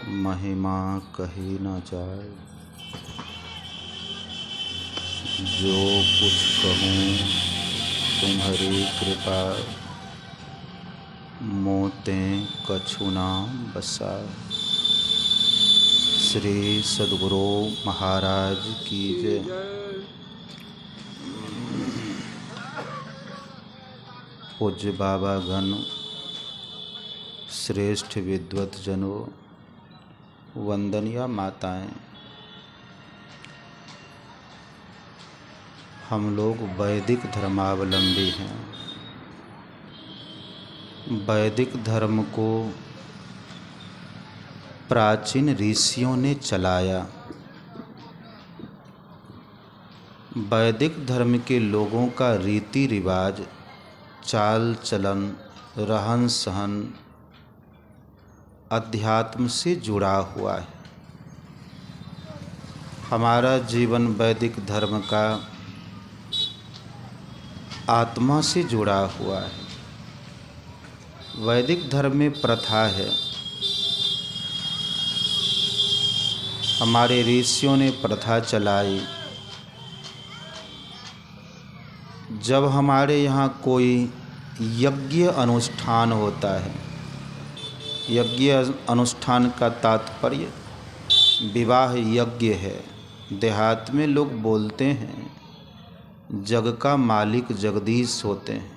महिमा कही न जाए। जो कुछ कहूँ तुम्हारी कृपा, मोते कछु ना बसाए। श्री सद्गुरु महाराज की जय। पूज्य बाबा गण, श्रेष्ठ विद्वत जनों, वंदनीय माताएं, हम लोग वैदिक धर्मावलंबी हैं। वैदिक धर्म को प्राचीन ऋषियों ने चलाया। वैदिक धर्म के लोगों का रीति रिवाज, चाल चलन, रहन सहन अध्यात्म से जुड़ा हुआ है। हमारा जीवन वैदिक धर्म का आत्मा से जुड़ा हुआ है। वैदिक धर्म में प्रथा है। हमारे ऋषियों ने प्रथा चलाई। जब हमारे यहाँ कोई यज्ञ अनुष्ठान होता है, यज्ञ अनुष्ठान का तात्पर्य विवाह यज्ञ है। देहात में लोग बोलते हैं जग का मालिक जगदीश होते हैं।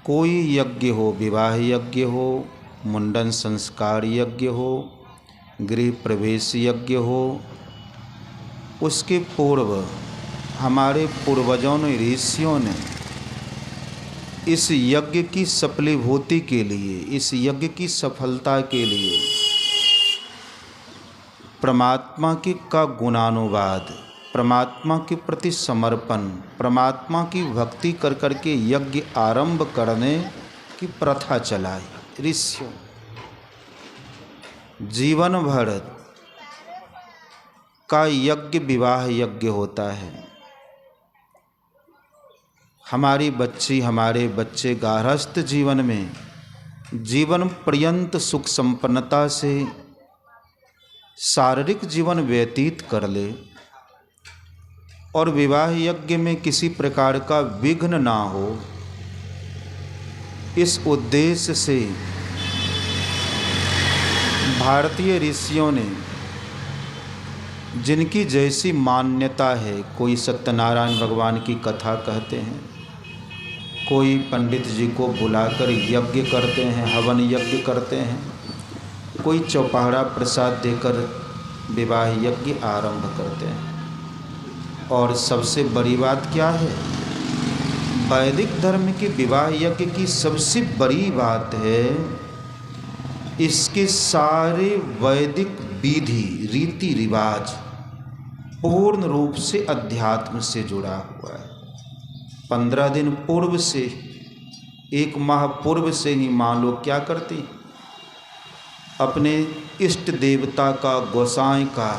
कोई यज्ञ हो, विवाह यज्ञ हो, मुंडन संस्कार यज्ञ हो, गृह प्रवेश यज्ञ हो, उसके पूर्व हमारे पूर्वजों ने, ऋषियों ने इस यज्ञ की सफलीभूति के लिए, इस यज्ञ की सफलता के लिए परमात्मा का गुणानुवाद, परमात्मा के प्रति समर्पण, परमात्मा की भक्ति कर करके यज्ञ आरंभ करने की प्रथा चलाई ऋषियों। जीवन भर का यज्ञ विवाह यज्ञ होता है। हमारी बच्ची, हमारे बच्चे गारहस्थ जीवन में जीवन पर्यंत सुख संपन्नता से शारीरिक जीवन व्यतीत कर ले और विवाह यज्ञ में किसी प्रकार का विघ्न ना हो, इस उद्देश्य से भारतीय ऋषियों ने, जिनकी जैसी मान्यता है, कोई सत्यनारायण भगवान की कथा कहते हैं, कोई पंडित जी को बुलाकर यज्ञ करते हैं, हवन यज्ञ करते हैं, कोई चौपहरा प्रसाद देकर विवाह यज्ञ आरंभ करते हैं। और सबसे बड़ी बात क्या है? वैदिक धर्म के विवाह यज्ञ की सबसे बड़ी बात है, इसके सारे वैदिक विधि रीति रिवाज पूर्ण रूप से अध्यात्म से जुड़ा हुआ है। 15 दिन पूर्व से, 1 माह पूर्व से ही मान लो क्या करती, अपने इष्ट देवता का, गोसाई का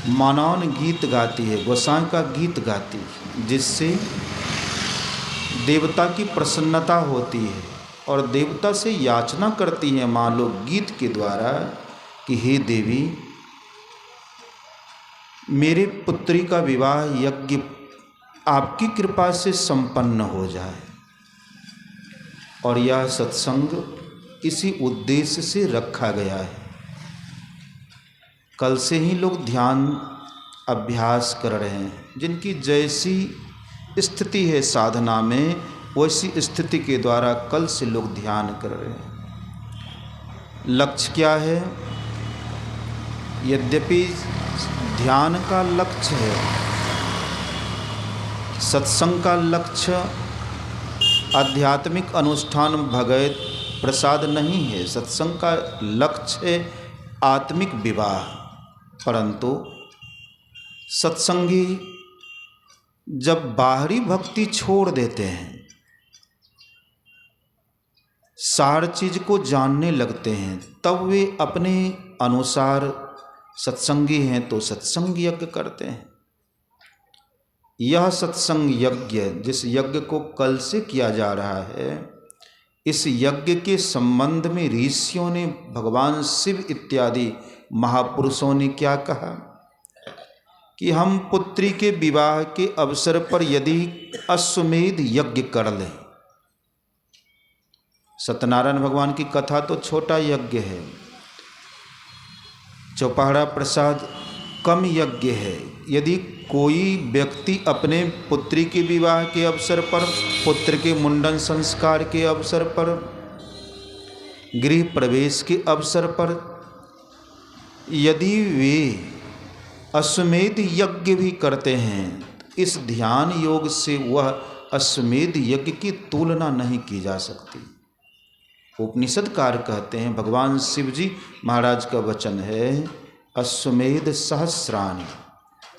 मनन गीत गाती है, गोसाई का गीत गाती है, जिससे देवता की प्रसन्नता होती है और देवता से याचना करती है, मान लो गीत के द्वारा, कि हे देवी, मेरे पुत्री का विवाह यज्ञ आपकी कृपा से संपन्न हो जाए। और यह सत्संग इसी उद्देश्य से रखा गया है। कल से ही लोग ध्यान अभ्यास कर रहे हैं। जिनकी जैसी स्थिति है साधना में, वैसी स्थिति के द्वारा कल से लोग ध्यान कर रहे हैं। लक्ष्य क्या है? यद्यपि ध्यान का लक्ष्य है, सत्संग का लक्ष्य आध्यात्मिक अनुष्ठान भगवत प्रसाद नहीं है। सत्संग का लक्ष्य है आत्मिक विवाह। परंतु सत्संगी जब बाहरी भक्ति छोड़ देते हैं, सार चीज को जानने लगते हैं, तब वे अपने अनुसार सत्संगी हैं तो सत्संग यज्ञ करते हैं। यह सत्संग यज्ञ, जिस यज्ञ को कल से किया जा रहा है, इस यज्ञ के संबंध में ऋषियों ने, भगवान शिव इत्यादि महापुरुषों ने क्या कहा कि हम पुत्री के विवाह के अवसर पर यदि अश्वमेध यज्ञ कर लें। सत्यनारायण भगवान की कथा तो छोटा यज्ञ है, चौपहरा प्रसाद कम यज्ञ है। यदि कोई व्यक्ति अपने पुत्री के विवाह के अवसर पर, पुत्र के मुंडन संस्कार के अवसर पर, गृह प्रवेश के अवसर पर यदि वे अश्वमेध यज्ञ भी करते हैं, इस ध्यान योग से वह अश्वमेध यज्ञ की तुलना नहीं की जा सकती। उपनिषदकार कहते हैं, भगवान शिव जी महाराज का वचन है, अश्वमेध सहस्राणि,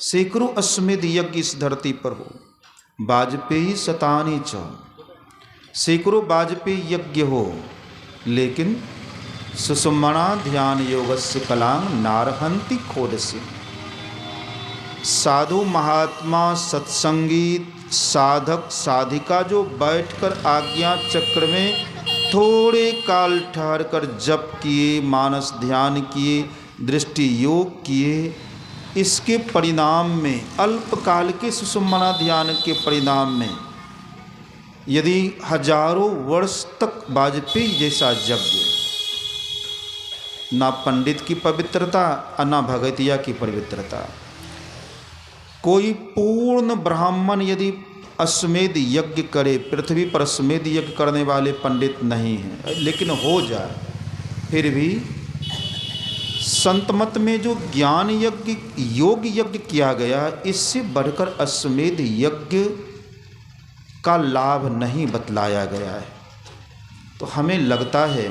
सैकड़ों अश्वमेध यज्ञ इस धरती पर हो, वाजपेयी शतानि च, सैकड़ों वाजपेयी यज्ञ हो, लेकिन सुषुम्ना ध्यान योगस्य कलां नारहंति खोडसी। साधु महात्मा सत्संगी साधक साधिका जो बैठकर आज्ञा चक्र में थोड़े काल ठहर कर जप किए, मानस ध्यान किए, दृष्टि योग किए, इसके परिणाम में, अल्पकाल के सुषुम्ना ध्यान के परिणाम में, यदि हजारों वर्ष तक वाजपेयी जैसा यज्ञ, ना पंडित की पवित्रता और ना भगतिया की पवित्रता, कोई पूर्ण ब्राह्मण यदि अश्वमेध यज्ञ करे, पृथ्वी पर अश्वमेध यज्ञ करने वाले पंडित नहीं हैं, लेकिन हो जाए, फिर भी संत मत में जो ज्ञान यज्ञ, योग यज्ञ किया गया, इससे बढ़कर अश्वमेध यज्ञ का लाभ नहीं बतलाया गया है। तो हमें लगता है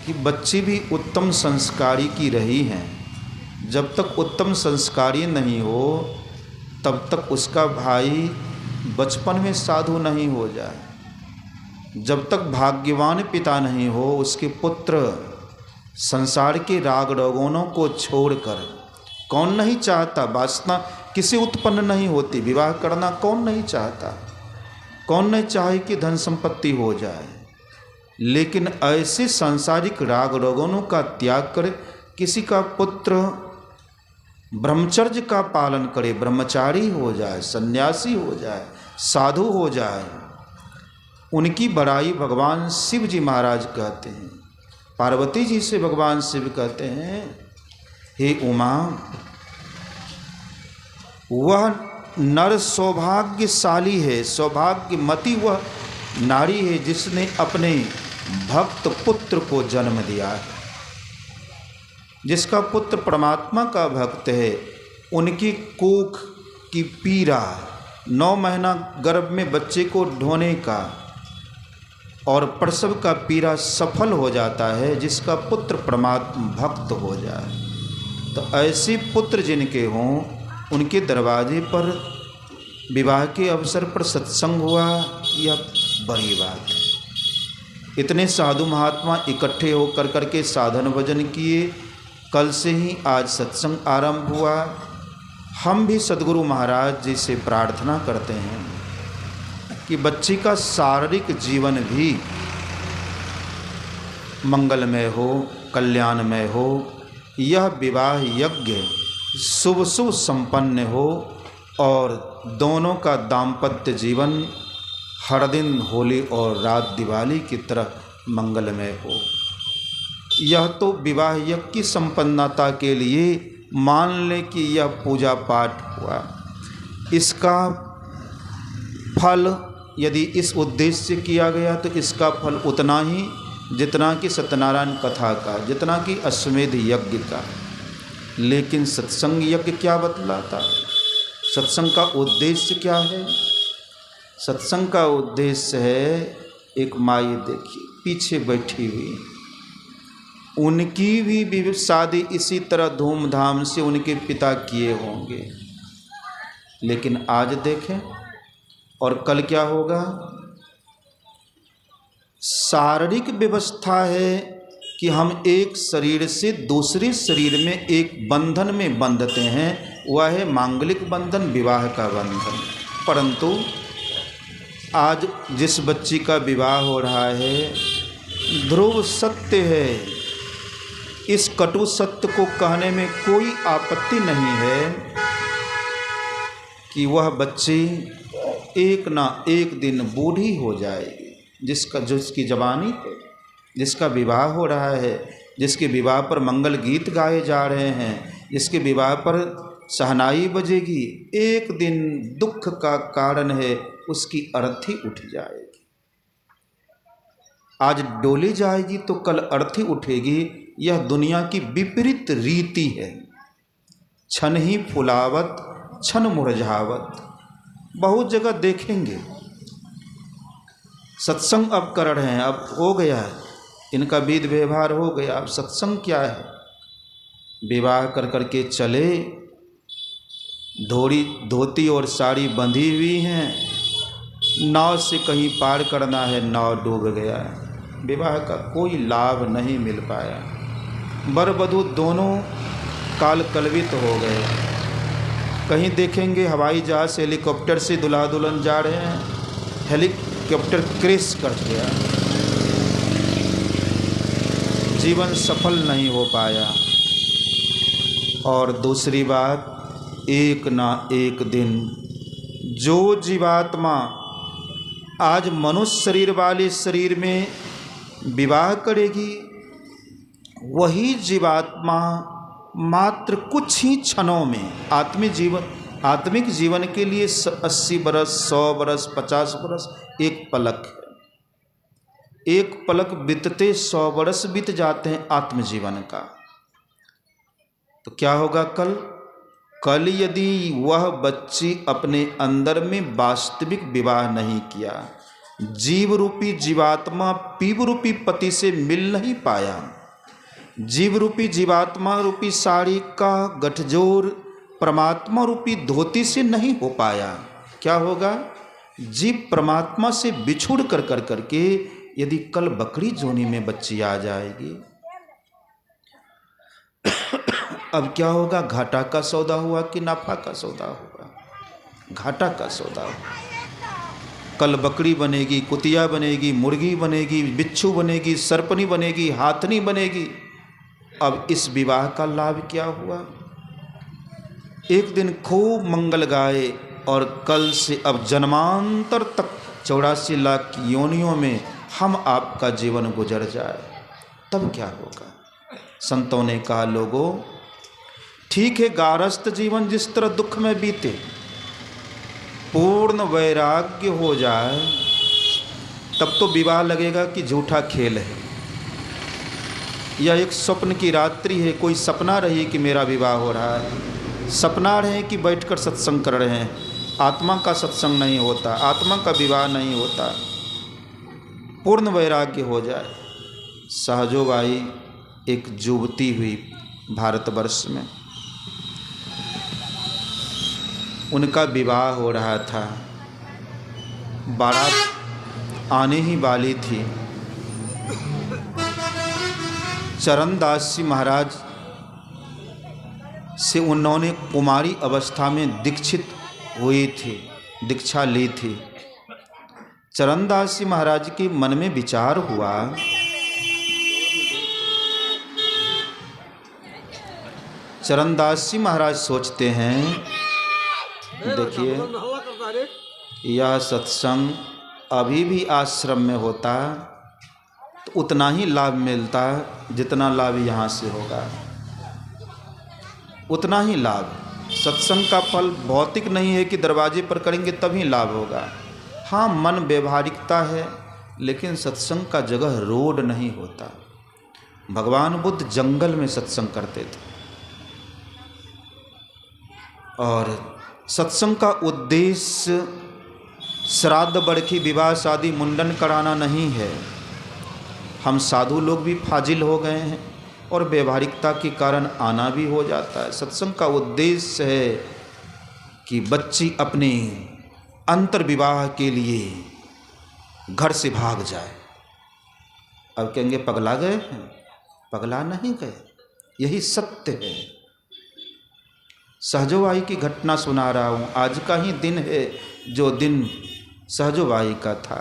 कि बच्ची भी उत्तम संस्कारी की रही हैं। जब तक उत्तम संस्कारी नहीं हो तब तक उसका भाई बचपन में साधु नहीं हो जाए। जब तक भाग्यवान पिता नहीं हो, उसके पुत्र संसार के राग रौगनों को छोड़कर, कौन नहीं चाहता, वासना किसी उत्पन्न नहीं होती, विवाह करना कौन नहीं चाहता, कौन नहीं चाहे कि धन संपत्ति हो जाए, लेकिन ऐसे सांसारिक राग रौगनों का त्याग कर किसी का पुत्र ब्रह्मचर्य का पालन करे, ब्रह्मचारी हो जाए, सन्यासी हो जाए, साधु हो जाए, उनकी बड़ाई भगवान शिव जी महाराज कहते हैं। पार्वती जी से भगवान शिव कहते हैं, हे उमा, वह नर सौभाग्यशाली है, सौभाग्यमती वह नारी है जिसने अपने भक्त पुत्र को जन्म दिया है। जिसका पुत्र परमात्मा का भक्त है, उनकी कोख की पीड़ा, 9 महीना गर्भ में बच्चे को ढोने का और प्रसव का पीड़ा सफल हो जाता है जिसका पुत्र परमात्मा भक्त हो जाए। तो ऐसे पुत्र जिनके हों, उनके दरवाजे पर विवाह के अवसर पर सत्संग हुआ, यह बड़ी बात है। इतने साधु महात्मा इकट्ठे होकर करके साधन भजन किए, कल से ही आज सत्संग आरंभ हुआ। हम भी सद्गुरु महाराज जी से प्रार्थना करते हैं कि बच्ची का शारीरिक जीवन भी मंगलमय हो, कल्याणमय हो, यह विवाह यज्ञ शुभ शुभ संपन्न हो और दोनों का दाम्पत्य जीवन हर दिन होली और रात दिवाली की तरह मंगलमय हो। यह तो विवाह यज्ञ की संपन्नता के लिए मान लें कि यह पूजा पाठ हुआ। इसका फल यदि इस उद्देश्य से किया गया तो इसका फल उतना ही जितना कि सत्यनारायण कथा का, जितना कि अश्वमेध यज्ञ का। लेकिन सत्संग यज्ञ क्या बतलाता है? सत्संग का उद्देश्य क्या है? सत्संग का उद्देश्य है, एक माई देखिए पीछे बैठी हुई, उनकी भी शादी इसी तरह धूमधाम से उनके पिता किए होंगे, लेकिन आज देखें और कल क्या होगा। शारीरिक व्यवस्था है कि हम एक शरीर से दूसरे शरीर में एक बंधन में बंधते हैं, वह है मांगलिक बंधन, विवाह का बंधन। परंतु आज जिस बच्ची का विवाह हो रहा है, ध्रुव सत्य है। इस कटु सत्य को कहने में कोई आपत्ति नहीं है कि वह बच्ची एक ना एक दिन बूढ़ी हो जाएगी। जिसकी जवानी है, जिसका विवाह हो रहा है, जिसके विवाह पर मंगल गीत गाए जा रहे हैं, जिसके विवाह पर शहनाई बजेगी, एक दिन दुख का कारण है, उसकी अर्थी उठ जाएगी। आज डोली जाएगी तो कल अर्थी उठेगी। यह दुनिया की विपरीत रीति है। क्षण ही फुलावत क्षण मुरझावत, बहुत जगह देखेंगे। सत्संग अब कर रहे हैं, अब हो गया है, इनका विध व्यवहार हो गया। अब सत्संग क्या है? विवाह कर करके चले, धोती और साड़ी बंधी हुई हैं, नाव से कहीं पार करना है, नाव डूब गया है। विवाह का कोई लाभ नहीं मिल पाया। वर वधू दोनों काल कलवित हो गए। कहीं देखेंगे हवाई जहाज से, हेलीकॉप्टर से दुल्हा दुल्हन जा रहे हैं, हेलीकॉप्टर क्रैश कर गया, जीवन सफल नहीं हो पाया। और दूसरी बात, एक ना एक दिन जो जीवात्मा आज मनुष्य शरीर वाले शरीर में विवाह करेगी, वही जीवात्मा मात्र कुछ ही क्षणों में आत्मिक जीवन के लिए 80 बरस, 100 बरस, 50 बरस एक पलक है। एक पलक बीतते 100 बरस बीत जाते हैं आत्मजीवन का। तो क्या होगा कल यदि वह बच्ची अपने अंदर में वास्तविक विवाह नहीं किया, जीव रूपी जीवात्मा पीव रूपी पति से मिल नहीं पाया, जीव रूपी जीवात्मा रूपी साड़ी का गठजोड़ परमात्मा रूपी धोती से नहीं हो पाया, क्या होगा? जीव परमात्मा से बिछुड़ कर करके यदि कल बकरी जोनी में बच्ची आ जाएगी, अब क्या होगा? घाटा का सौदा हुआ कि नफा का सौदा हुआ? घाटा का सौदा हुआ। कल बकरी बनेगी, कुतिया बनेगी, मुर्गी बनेगी, बिच्छू बनेगी, सरपनी बनेगी, हाथनी बनेगी। अब इस विवाह का लाभ क्या हुआ? एक दिन खूब मंगल गाए और कल से अब जन्मांतर तक 84 लाख योनियों में हम आपका जीवन गुजर जाए, तब क्या होगा? संतों ने कहा, लोगों ठीक है, गारस्थ जीवन जिस तरह दुख में बीते, पूर्ण वैराग्य हो जाए, तब तो विवाह लगेगा कि झूठा खेल है, या एक स्वप्न की रात्रि है, कोई सपना रही कि मेरा विवाह हो रहा है, सपना रहे कि बैठकर सत्संग कर रहे हैं, आत्मा का सत्संग नहीं होता, आत्मा का विवाह नहीं होता, पूर्ण वैराग्य हो जाए। सहजोबाई एक युवती हुई भारतवर्ष में, उनका विवाह हो रहा था, बारात आने ही वाली थी। चरणदास जी महाराज से उन्होंने कुमारी अवस्था में दीक्षित हुई थी, दीक्षा ली थी। चरणदास जी महाराज के मन में विचार हुआ, चरणदास जी महाराज सोचते हैं, देखिए यह सत्संग अभी भी आश्रम में होता तो उतना ही लाभ मिलता जितना लाभ यहाँ से होगा, उतना ही लाभ। सत्संग का फल भौतिक नहीं है कि दरवाजे पर करेंगे तभी लाभ होगा। हाँ, मन व्यवहारिकता है, लेकिन सत्संग का जगह रोड नहीं होता। भगवान बुद्ध जंगल में सत्संग करते थे, और सत्संग का उद्देश्य श्राद्ध, बरखी, विवाह, शादी, मुंडन कराना नहीं है। हम साधु लोग भी फाजिल हो गए हैं और व्यवहारिकता के कारण आना भी हो जाता है। सत्संग का उद्देश्य है कि बच्ची अपने अंतर विवाह के लिए घर से भाग जाए। अब कहेंगे पगला गए हैं, पगला नहीं गए, यही सत्य है। सहजोबाई की घटना सुना रहा हूँ, आज का ही दिन है जो दिन सहजोबाई का था।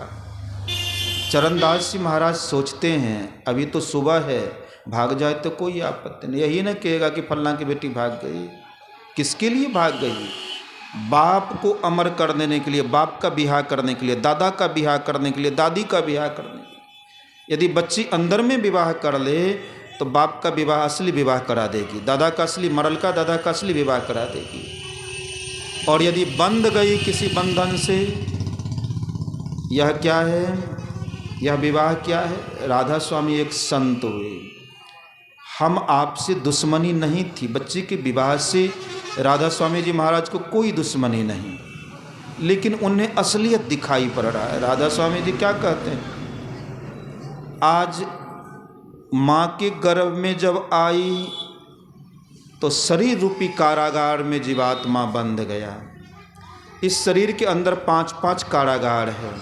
चरणदास जी महाराज सोचते हैं अभी तो सुबह है, भाग जाए तो कोई आपत्ति नहीं। यही ना कहेगा कि फल्लां की बेटी भाग गई। किसके लिए भाग गई? बाप को अमर कर देने के लिए, बाप का बियाह करने के लिए, दादा का बियाह करने के लिए, दादी का बियाह करने के लिए। यदि बच्ची अंदर में विवाह कर ले तो बाप का विवाह असली विवाह करा देगी, दादा का असली, मरल का दादा का असली विवाह करा देगी। और यदि बंध गई किसी बंधन से, यह क्या है, यह विवाह क्या है? राधा स्वामी एक संत हुए। हम आपसे दुश्मनी नहीं थी, बच्चे के विवाह से राधा स्वामी जी महाराज को कोई दुश्मनी नहीं, लेकिन उन्हें असलियत दिखाई पड़ रहा है। राधा स्वामी जी क्या कहते हैं, आज माँ के गर्भ में जब आई तो शरीर रूपी कारागार में जीवात्मा बंध गया। इस शरीर के अंदर 5-5 कारागार है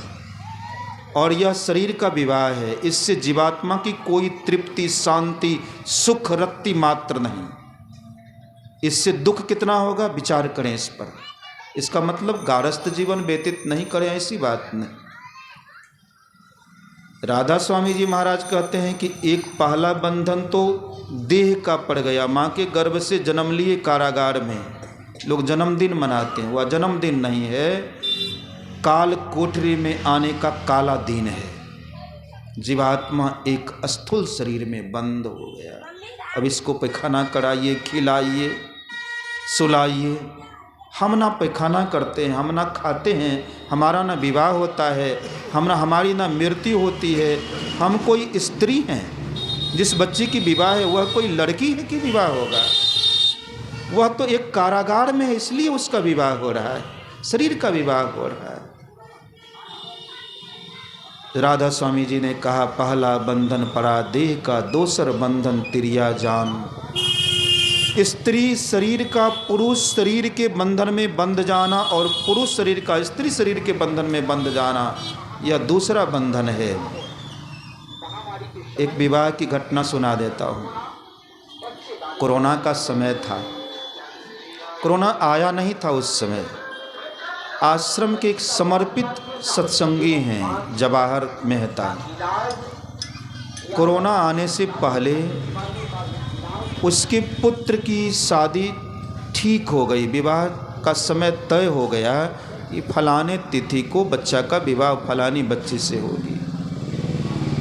और यह शरीर का विवाह है। इससे जीवात्मा की कोई तृप्ति, शांति, सुख रत्ती मात्र नहीं। इससे दुख कितना होगा, विचार करें इस पर। इसका मतलब गारस्थ जीवन व्यतीत नहीं करें, ऐसी बात नहीं। राधा स्वामी जी महाराज कहते हैं कि एक पहला बंधन तो देह का पड़ गया। माँ के गर्भ से जन्म लिए कारागार में। लोग जन्मदिन मनाते हैं, वह जन्मदिन नहीं है, काल कोठरी में आने का काला दिन है। जीवात्मा एक स्थूल शरीर में बंद हो गया। अब इसको पैखाना कराइए, खिलाइए, सुलाइए। हम ना पैखाना करते हैं, हम ना खाते हैं, हमारा ना विवाह होता है, हमारी ना मृत्यु होती है। हम कोई स्त्री हैं। जिस बच्ची की विवाह है वह कोई लड़की है कि विवाह होगा? वह तो एक कारागार में है, इसलिए उसका विवाह हो रहा है, शरीर का विवाह हो रहा है। राधा स्वामी जी ने कहा, पहला बंधन पड़ा देह का, दूसर बंधन तिरिया जान। स्त्री शरीर का पुरुष शरीर के बंधन में बंध जाना और पुरुष शरीर का स्त्री शरीर के बंधन में बंध जाना, यह दूसरा बंधन है। एक विवाह की घटना सुना देता हूँ। कोरोना का समय था, कोरोना आया नहीं था उस समय। आश्रम के एक समर्पित सत्संगी हैं जवाहर मेहता। कोरोना आने से पहले उसके पुत्र की शादी ठीक हो गई, विवाह का समय तय हो गया कि फलाने तिथि को बच्चा का विवाह फलानी बच्ची से होगी।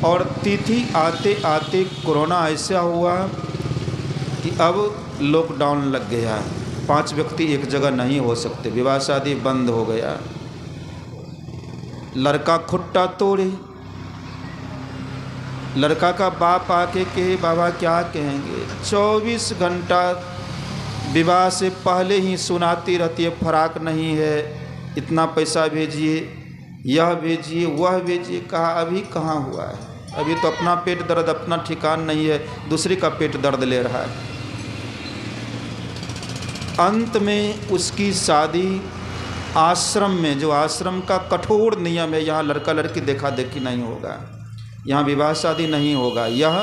और तिथि आते आते कोरोना ऐसा हुआ कि अब लॉकडाउन लग गया, 5 व्यक्ति एक जगह नहीं हो सकते, विवाह शादी बंद हो गया। लड़का खुट्टा तोड़े, लड़का का बाप आके कहे बाबा क्या कहेंगे, 24 घंटा विवाह से पहले ही सुनाती रहती है, फराक नहीं है, इतना पैसा भेजिए, यह भेजिए, वह भेजिए। कहा अभी कहाँ हुआ है, अभी तो अपना पेट दर्द अपना ठिकान नहीं है, दूसरे का पेट दर्द ले रहा है। अंत में उसकी शादी आश्रम में, जो आश्रम का कठोर नियम है, यहाँ लड़का लड़की देखा देखी नहीं होगा, यहाँ विवाह शादी नहीं होगा, यह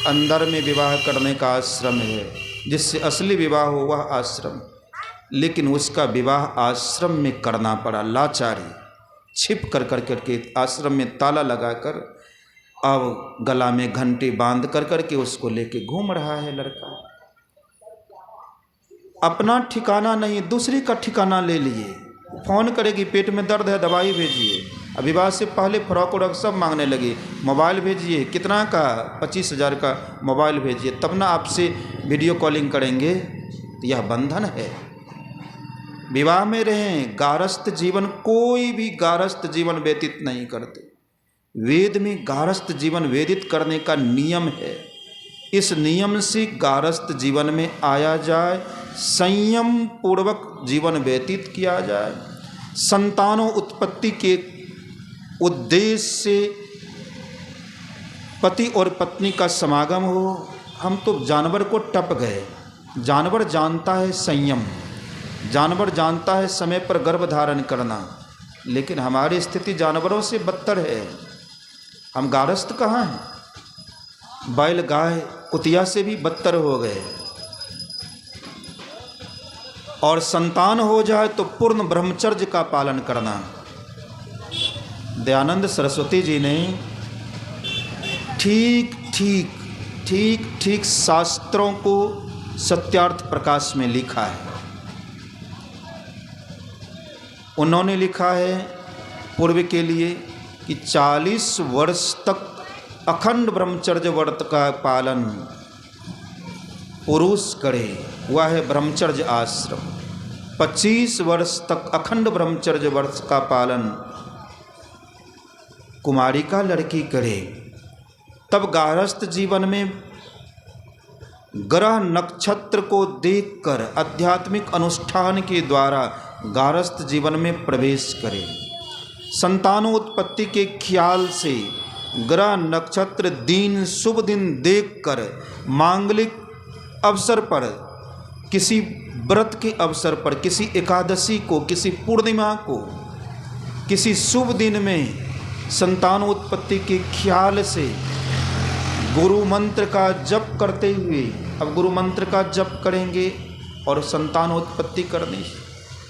अंदर में विवाह करने का आश्रम है, जिससे असली विवाह हो वह आश्रम। लेकिन उसका विवाह आश्रम में करना पड़ा, लाचारी, छिप कर करके आश्रम में ताला लगाकर, अब गला में घंटी बांध कर करके उसको लेके घूम रहा है लड़का। अपना ठिकाना नहीं, दूसरे का ठिकाना ले लिए। फ़ोन करेगी, पेट में दर्द है, दवाई भेजिए। विवाह से पहले फ्रॉक उड़क सब मांगने लगी, मोबाइल भेजिए, कितना का, 25,000 का मोबाइल भेजिए, तब ना आपसे वीडियो कॉलिंग करेंगे। तो यह बंधन है। विवाह में रहें, गारस्थ जीवन, कोई भी गारस्थ जीवन व्यतीत नहीं करते। वेद में गारस्थ जीवन व्यतीत करने का नियम है। इस नियम से गारस्थ जीवन में आया जाए, संयम पूर्वक जीवन व्यतीत किया जाए, संतानों उत्पत्ति के उद्देश्य से पति और पत्नी का समागम हो। हम तो जानवर को टप गए। जानवर जानता है संयम, जानवर जानता है समय पर गर्भ धारण करना, लेकिन हमारी स्थिति जानवरों से बदतर है। हम गारस्थ कहाँ हैं? बैल गाय कुतिया से भी बदतर हो गए। और संतान हो जाए तो पूर्ण ब्रह्मचर्य का पालन करना। दयानंद सरस्वती जी ने ठीक ठीक शास्त्रों को सत्यार्थ प्रकाश में लिखा है। उन्होंने लिखा है पूर्व के लिए कि 40 वर्ष तक अखंड ब्रह्मचर्य व्रत का पालन पुरुष करे, वह है ब्रह्मचर्य आश्रम। 25 वर्ष तक अखंड ब्रह्मचर्य व्रत का पालन कुमारिका लड़की करे। तब गारस्थ जीवन में ग्रह नक्षत्र को देखकर आध्यात्मिक अनुष्ठान के द्वारा गारस्थ जीवन में प्रवेश करे। संतानोत्पत्ति के ख्याल से ग्रह नक्षत्र दिन शुभ दिन देखकर मांगलिक अवसर पर, किसी व्रत के अवसर पर, किसी एकादशी को, किसी पूर्णिमा को, किसी शुभ दिन में संतानोत्पत्ति के ख्याल से गुरु मंत्र का जप करते हुए, अब गुरु मंत्र का जप करेंगे और संतानोत्पत्ति करनी।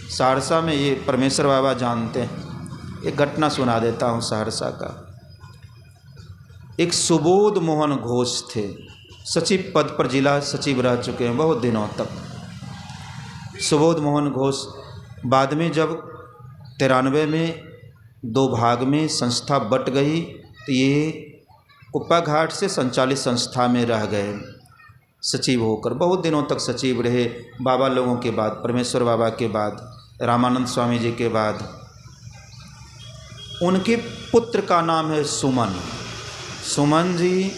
सहरसा में ये परमेश्वर बाबा जानते हैं, एक घटना सुना देता हूँ सहरसा का। एक सुबोध मोहन घोष थे, सचिव पद पर जिला सचिव रह चुके हैं बहुत दिनों तक। सुबोध मोहन घोष बाद में जब 93 में 2 भाग में संस्था बट गई तो ये कुप्पा घाट से संचालित संस्था में रह गए सचिव होकर। बहुत दिनों तक सचिव रहे, बाबा लोगों के बाद, परमेश्वर बाबा के बाद, रामानंद स्वामी जी के बाद। उनके पुत्र का नाम है सुमन। सुमन जी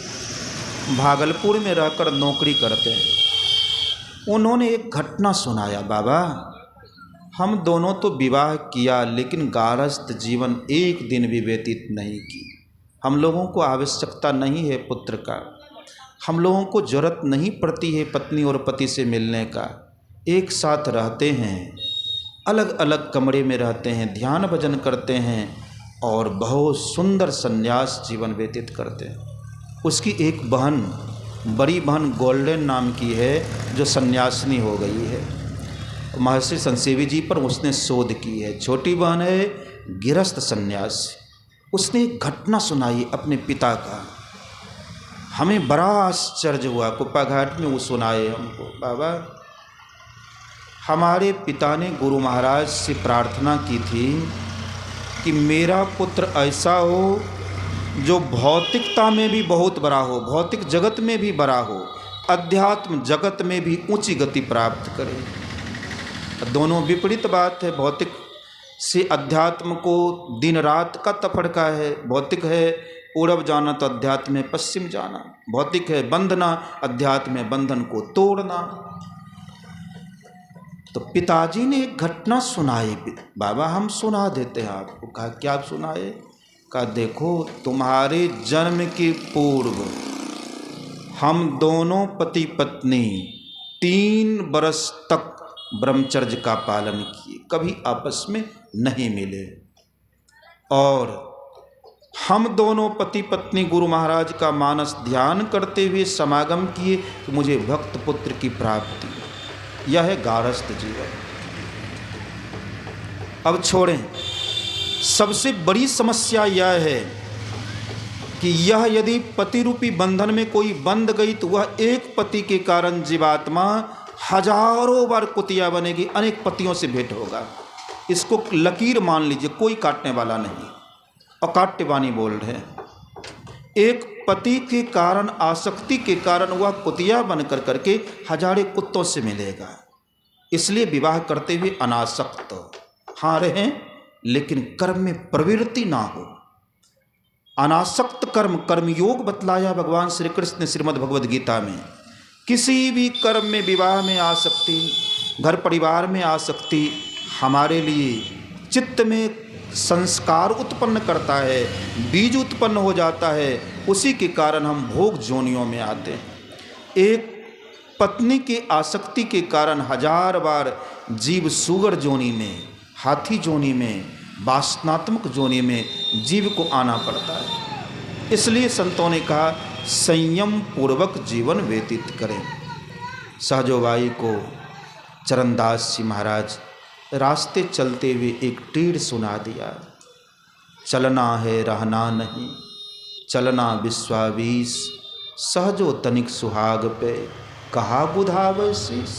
भागलपुर में रहकर नौकरी करते हैं। उन्होंने एक घटना सुनाया, बाबा हम दोनों तो विवाह किया लेकिन गारस्थ जीवन एक दिन भी व्यतीत नहीं की। हम लोगों को आवश्यकता नहीं है पुत्र का, हम लोगों को जरूरत नहीं पड़ती है पत्नी और पति से मिलने का। एक साथ रहते हैं, अलग अलग कमरे में रहते हैं, ध्यान भजन करते हैं और बहुत सुंदर संन्यास जीवन व्यतीत करते हैं। उसकी एक बहन, बड़ी बहन गोल्डन नाम की है, जो सन्यासिनी हो गई है। महर्षि संसेवी जी पर उसने शोध की है। छोटी बहन है गिरस्थ सन्यासी। उसने एक घटना सुनाई अपने पिता का, हमें बड़ा आश्चर्य हुआ। कुप्पा घाट में वो सुनाए हमको, बाबा हमारे पिता ने गुरु महाराज से प्रार्थना की थी कि मेरा पुत्र ऐसा हो जो भौतिकता में भी बहुत बड़ा हो, भौतिक जगत में भी बड़ा हो, अध्यात्म जगत में भी ऊंची गति प्राप्त करे। दोनों विपरीत बात है। भौतिक से अध्यात्म को दिन रात का तफड़का है। भौतिक है पूरब जाना तो अध्यात्म में पश्चिम जाना। भौतिक है बंधना, अध्यात्म में बंधन को तोड़ना। तो पिताजी ने एक घटना सुनाई, बाबा हम सुना देते हैं आपको। कहा क्या सुनाए? कहा देखो तुम्हारे जन्म के पूर्व हम दोनों पति पत्नी 3 बरस तक ब्रह्मचर्य का पालन किए, कभी आपस में नहीं मिले। और हम दोनों पति पत्नी गुरु महाराज का मानस ध्यान करते हुए समागम किए कि मुझे भक्त पुत्र की प्राप्ति। यह है गारस्थ जीवन। अब छोड़ें, सबसे बड़ी समस्या यह है कि यह यदि पति रूपी बंधन में कोई बंध गई तो वह एक पति के कारण जीवात्मा हजारों बार कुतिया बनेगी, अनेक पतियों से भेंट होगा। इसको लकीर मान लीजिए, कोई काटने वाला नहीं। अकाट्यवाणी बोल रहे हैं। एक पति के कारण, आसक्ति के कारण वह कुतिया बन कर करके हजारों कुत्तों से मिलेगा। इसलिए विवाह करते हुए अनासक्त हाँ रहें, लेकिन कर्म में प्रवृत्ति ना हो। अनासक्त कर्म, कर्मयोग बतलाया भगवान श्री कृष्ण ने श्रीमद् भगवद गीता में। किसी भी कर्म में, विवाह में आसक्ति, घर परिवार में आसक्ति हमारे लिए चित्त में संस्कार उत्पन्न करता है, बीज उत्पन्न हो जाता है। उसी के कारण हम भोग जोनियों में आते हैं। एक पत्नी की आसक्ति के कारण हजार बार जीव सुगर जोनी में, हाथी जोनी में, वासनात्मक जोनी में जीव को आना पड़ता है। इसलिए संतों ने कहा संयम पूर्वक जीवन व्यतीत करें। सहजोबाई को चरणदास जी महाराज रास्ते चलते हुए एक टीड़ सुना दिया। चलना है रहना नहीं, चलना विश्वावीस, सहजो तनिक सुहाग पे, कहा बुधावे शीस।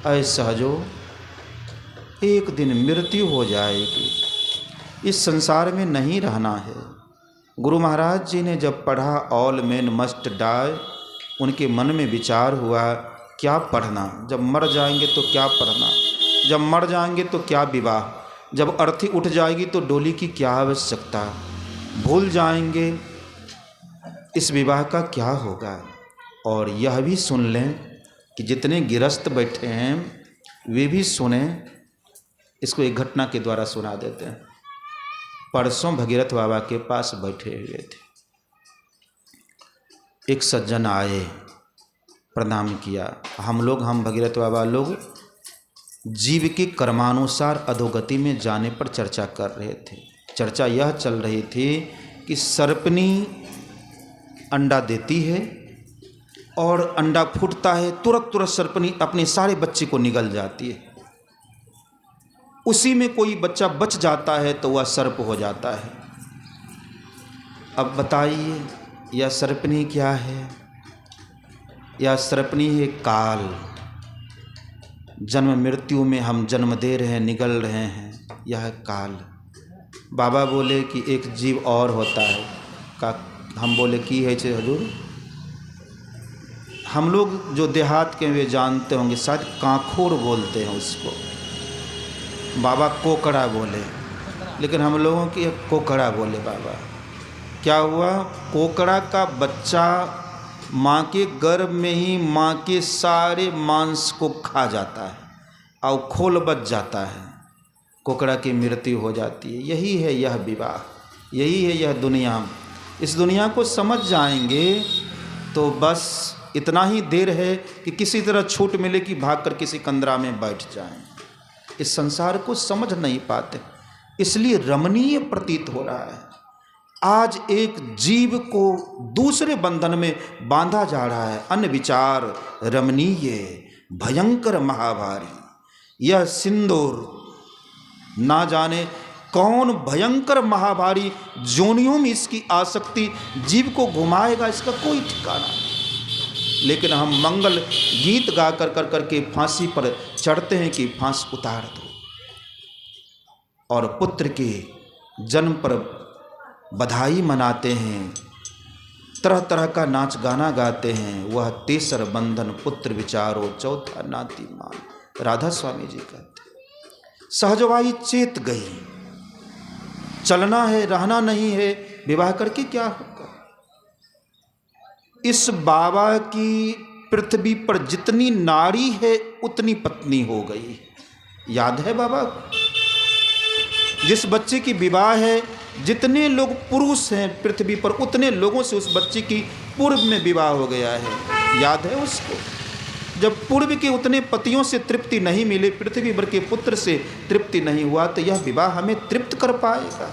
ऐ सहजो, एक दिन मृत्यु हो जाएगी, इस संसार में नहीं रहना है। गुरु महाराज जी ने जब पढ़ा ऑल मेन मस्ट डाई, उनके मन में विचार हुआ क्या पढ़ना, जब मर जाएंगे तो क्या पढ़ना, जब मर जाएंगे तो क्या विवाह, जब अर्थी उठ जाएगी तो डोली की क्या आवश्यकता, भूल जाएंगे इस विवाह का क्या होगा। और यह भी सुन लें कि जितने गिरस्त बैठे हैं वे भी सुने। इसको एक घटना के द्वारा सुना देते हैं। परसों भगीरथ बाबा के पास बैठे हुए थे, एक सज्जन आए, प्रणाम किया। हम भगीरथ बाबा लोग जीव के कर्मानुसार अधोगति में जाने पर चर्चा कर रहे थे। चर्चा यह चल रही थी कि सर्पनी अंडा देती है और अंडा फूटता है, तुरंत सर्पनी अपने सारे बच्चे को निगल जाती है। उसी में कोई बच्चा बच जाता है तो वह सर्प हो जाता है। अब बताइए यह सर्पनी क्या है? यह सर्पनी है काल। जन्म मृत्यु में हम जन्म दे रहे हैं, निगल रहे हैं, यह काल। बाबा बोले कि एक जीव और होता है का। हम बोले कि है हजूर? हम लोग जो देहात के वे जानते होंगे, शायद कांखोर बोलते हैं उसको। बाबा कोकड़ा बोले, लेकिन हम लोगों की कोकड़ा बोले बाबा। क्या हुआ? कोकड़ा का बच्चा माँ के गर्भ में ही माँ के सारे मांस को खा जाता है और खोल बच जाता है, कोकड़ा की मृत्यु हो जाती है। यही है यह विवाह, यही है यह दुनिया। इस दुनिया को समझ जाएंगे तो बस इतना ही देर है कि किसी तरह छूट मिले कि भागकर किसी कंदरा में बैठ जाएं। इस संसार को समझ नहीं पाते, इसलिए रमणीय प्रतीत हो रहा है। आज एक जीव को दूसरे बंधन में बांधा जा रहा है। अन्य विचार रमणीय, भयंकर, महाभारी। यह सिंदूर ना जाने कौन भयंकर महाभारी जोनियों में इसकी आसक्ति जीव को घुमाएगा, इसका कोई ठिकाना नहीं। लेकिन हम मंगल गीत गा कर के फांसी पर चढ़ते हैं कि फांस उतार दो, और पुत्र के जन्म पर बधाई मनाते हैं, तरह तरह का नाच गाना गाते हैं। वह तेसर बंधन पुत्र विचारो, चौथा नाती मान। राधा स्वामी जी कहते हैं सहजवाई चेत गई, चलना है रहना नहीं है, विवाह करके क्या होगा। इस बाबा की पृथ्वी पर जितनी नारी है उतनी पत्नी हो गई। याद है बाबा को? जिस बच्चे की विवाह है, जितने लोग पुरुष हैं पृथ्वी पर उतने लोगों से उस बच्चे की पूर्व में विवाह हो गया है। याद है उसको? जब पूर्व के उतने पतियों से तृप्ति नहीं मिले, पृथ्वी भर के पुत्र से तृप्ति नहीं हुआ, तो यह विवाह हमें तृप्त कर पाएगा?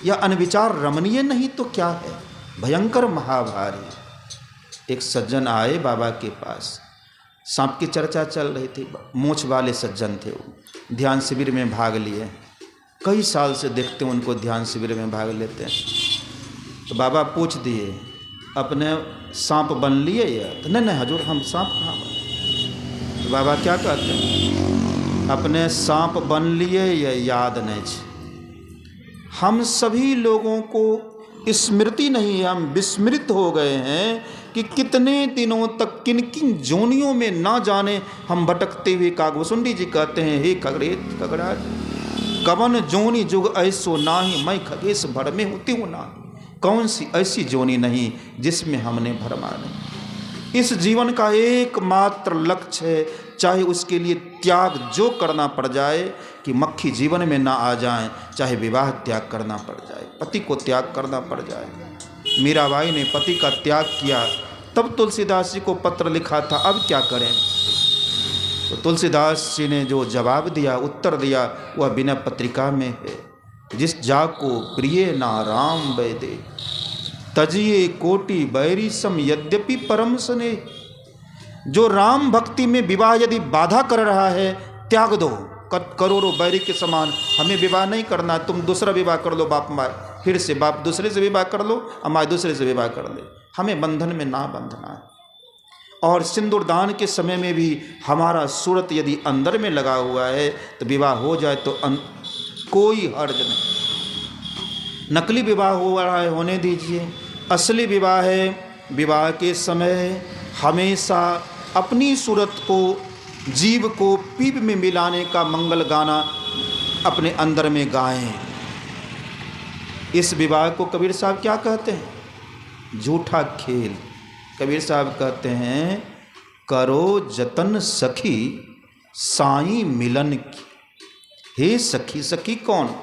यह अनविचार रमणीय नहीं तो क्या है? भयंकर महाभारी। एक सज्जन आए बाबा के पास, सांप की चर्चा चल रही थी। मूछ वाले सज्जन थे, वो ध्यान शिविर में भाग लिए। कई साल से देखते हैं उनको ध्यान शिविर में भाग लेते हैं। तो बाबा पूछ दिए, अपने सांप बन लिए या? तो नहीं हजूर, हम सांप कहाँ बने। तो बाबा क्या कहते हैं? अपने सांप बन लिए या याद नहीं छे। हम सभी लोगों को स्मृति नहीं है, हम विस्मृत हो गए हैं कि कितने दिनों तक किन किन जोनियों में ना जाने हम भटकते हुए। कागभूषुंडी जी कहते हैं, हे खगड़ाज, कवन जोनी जुग ऐसो नाही, मैं खगेश भर में होती हूँ ना। कौन सी ऐसी जोनी नहीं जिसमें हमने भरमा नहीं। इस जीवन का एकमात्र लक्ष्य है, चाहे उसके लिए त्याग जो करना पड़ जाए, कि मक्खी जीवन में ना आ जाए, चाहे विवाह त्याग करना पड़ जाए, पति को त्याग करना पड़ जाए। मीराबाई ने पति का त्याग किया, तब तुलसीदास जी को पत्र लिखा था, अब क्या करें। तो तुलसीदास जी ने जो जवाब दिया, उत्तर दिया, वह विनय पत्रिका में है। जिस जाको प्रिय ना राम वैदे, तजिए कोटि बैरी सम यद्यपि परम स्नेह। जो राम भक्ति में विवाह यदि बाधा कर रहा है, त्याग दो। करोड़ों बैरी के समान, हमें विवाह नहीं करना, तुम दूसरा विवाह कर लो बाप माए, फिर से बाप दूसरे से विवाह कर लो, माए दूसरे से विवाह कर ले, हमें बंधन में ना बंधना है। और सिंदूरदान के समय में भी हमारा सूरत यदि अंदर में लगा हुआ है तो विवाह हो जाए तो कोई हर्ज नहीं। नकली विवाह हो रहा है होने दीजिए, असली विवाह है, विवाह के समय हमेशा अपनी सूरत को, जीव को पीप में मिलाने का मंगल गाना अपने अंदर में गाएं। इस विवाह को कबीर साहब क्या कहते हैं? झूठा खेल। कबीर साहब कहते हैं, करो जतन सखी साईं मिलन की। हे सखी, सखी कौन?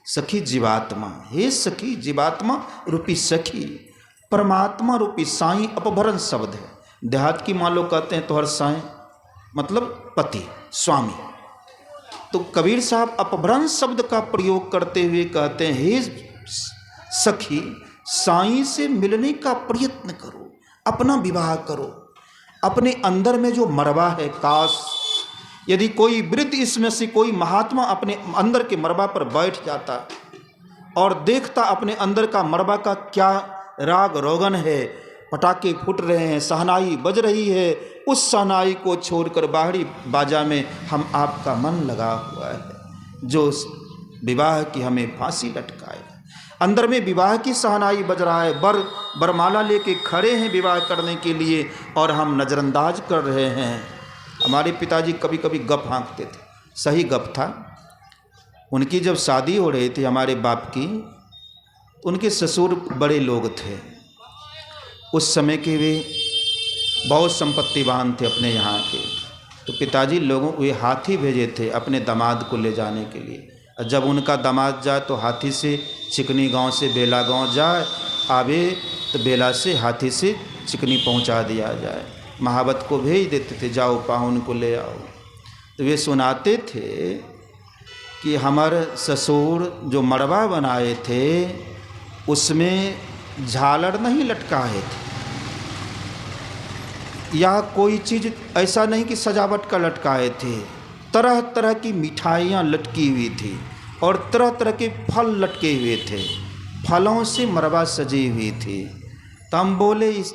सखी जीवात्मा। हे सखी, जीवात्मा रूपी सखी परमात्मा रूपी साईं अपभ्रंश शब्द है। देहात की मान लो कहते हैं तो हर साईं मतलब पति, स्वामी। तो कबीर साहब अपभ्रंश शब्द का प्रयोग करते हुए कहते हैं, हे सखी, साईं से मिलने का प्रयत्न करो, अपना विवाह करो। अपने अंदर में जो मरवा है, काश यदि कोई वृद्ध इसमें से कोई महात्मा अपने अंदर के मरबा पर बैठ जाता और देखता अपने अंदर का मरबा का क्या राग रोगन है, पटाखे फूट रहे हैं, शहनाई बज रही है, उस शहनाई को छोड़कर बाहरी बाजा में हम आपका मन लगा हुआ है, जो विवाह की हमें फांसी लटकाएगा। अंदर में विवाह की शहनाई बज रहा है, बरमाला लेके खड़े हैं विवाह करने के लिए और हम नज़रअंदाज कर रहे हैं। हमारे पिताजी कभी कभी गप हाँकते थे, सही गप था। उनकी जब शादी हो रही थी हमारे बाप की, उनके ससुर बड़े लोग थे, उस समय के वे बहुत संपत्तिवान थे अपने यहाँ के। तो पिताजी लोगों वे हाथी भेजे थे अपने दामाद को ले जाने के लिए। और जब उनका दामाद जाए तो हाथी से चिकनी गांव से बेला गांव जाए, आवे तो बेला से हाथी से चिकनी पहुंचा दिया जाए। महावत को भेज देते थे, जाओ पाहुन को ले आओ। तो वे सुनाते थे कि हमारे ससुर जो मड़वा बनाए थे उसमें झालर नहीं लटकाए थे, या कोई चीज़ ऐसा नहीं कि सजावट का लटकाए थे, तरह तरह की मिठाइयाँ लटकी हुई थी और तरह तरह के फल लटके हुए थे, फलों से मरबा सजी हुई थी। तो हम बोले, इस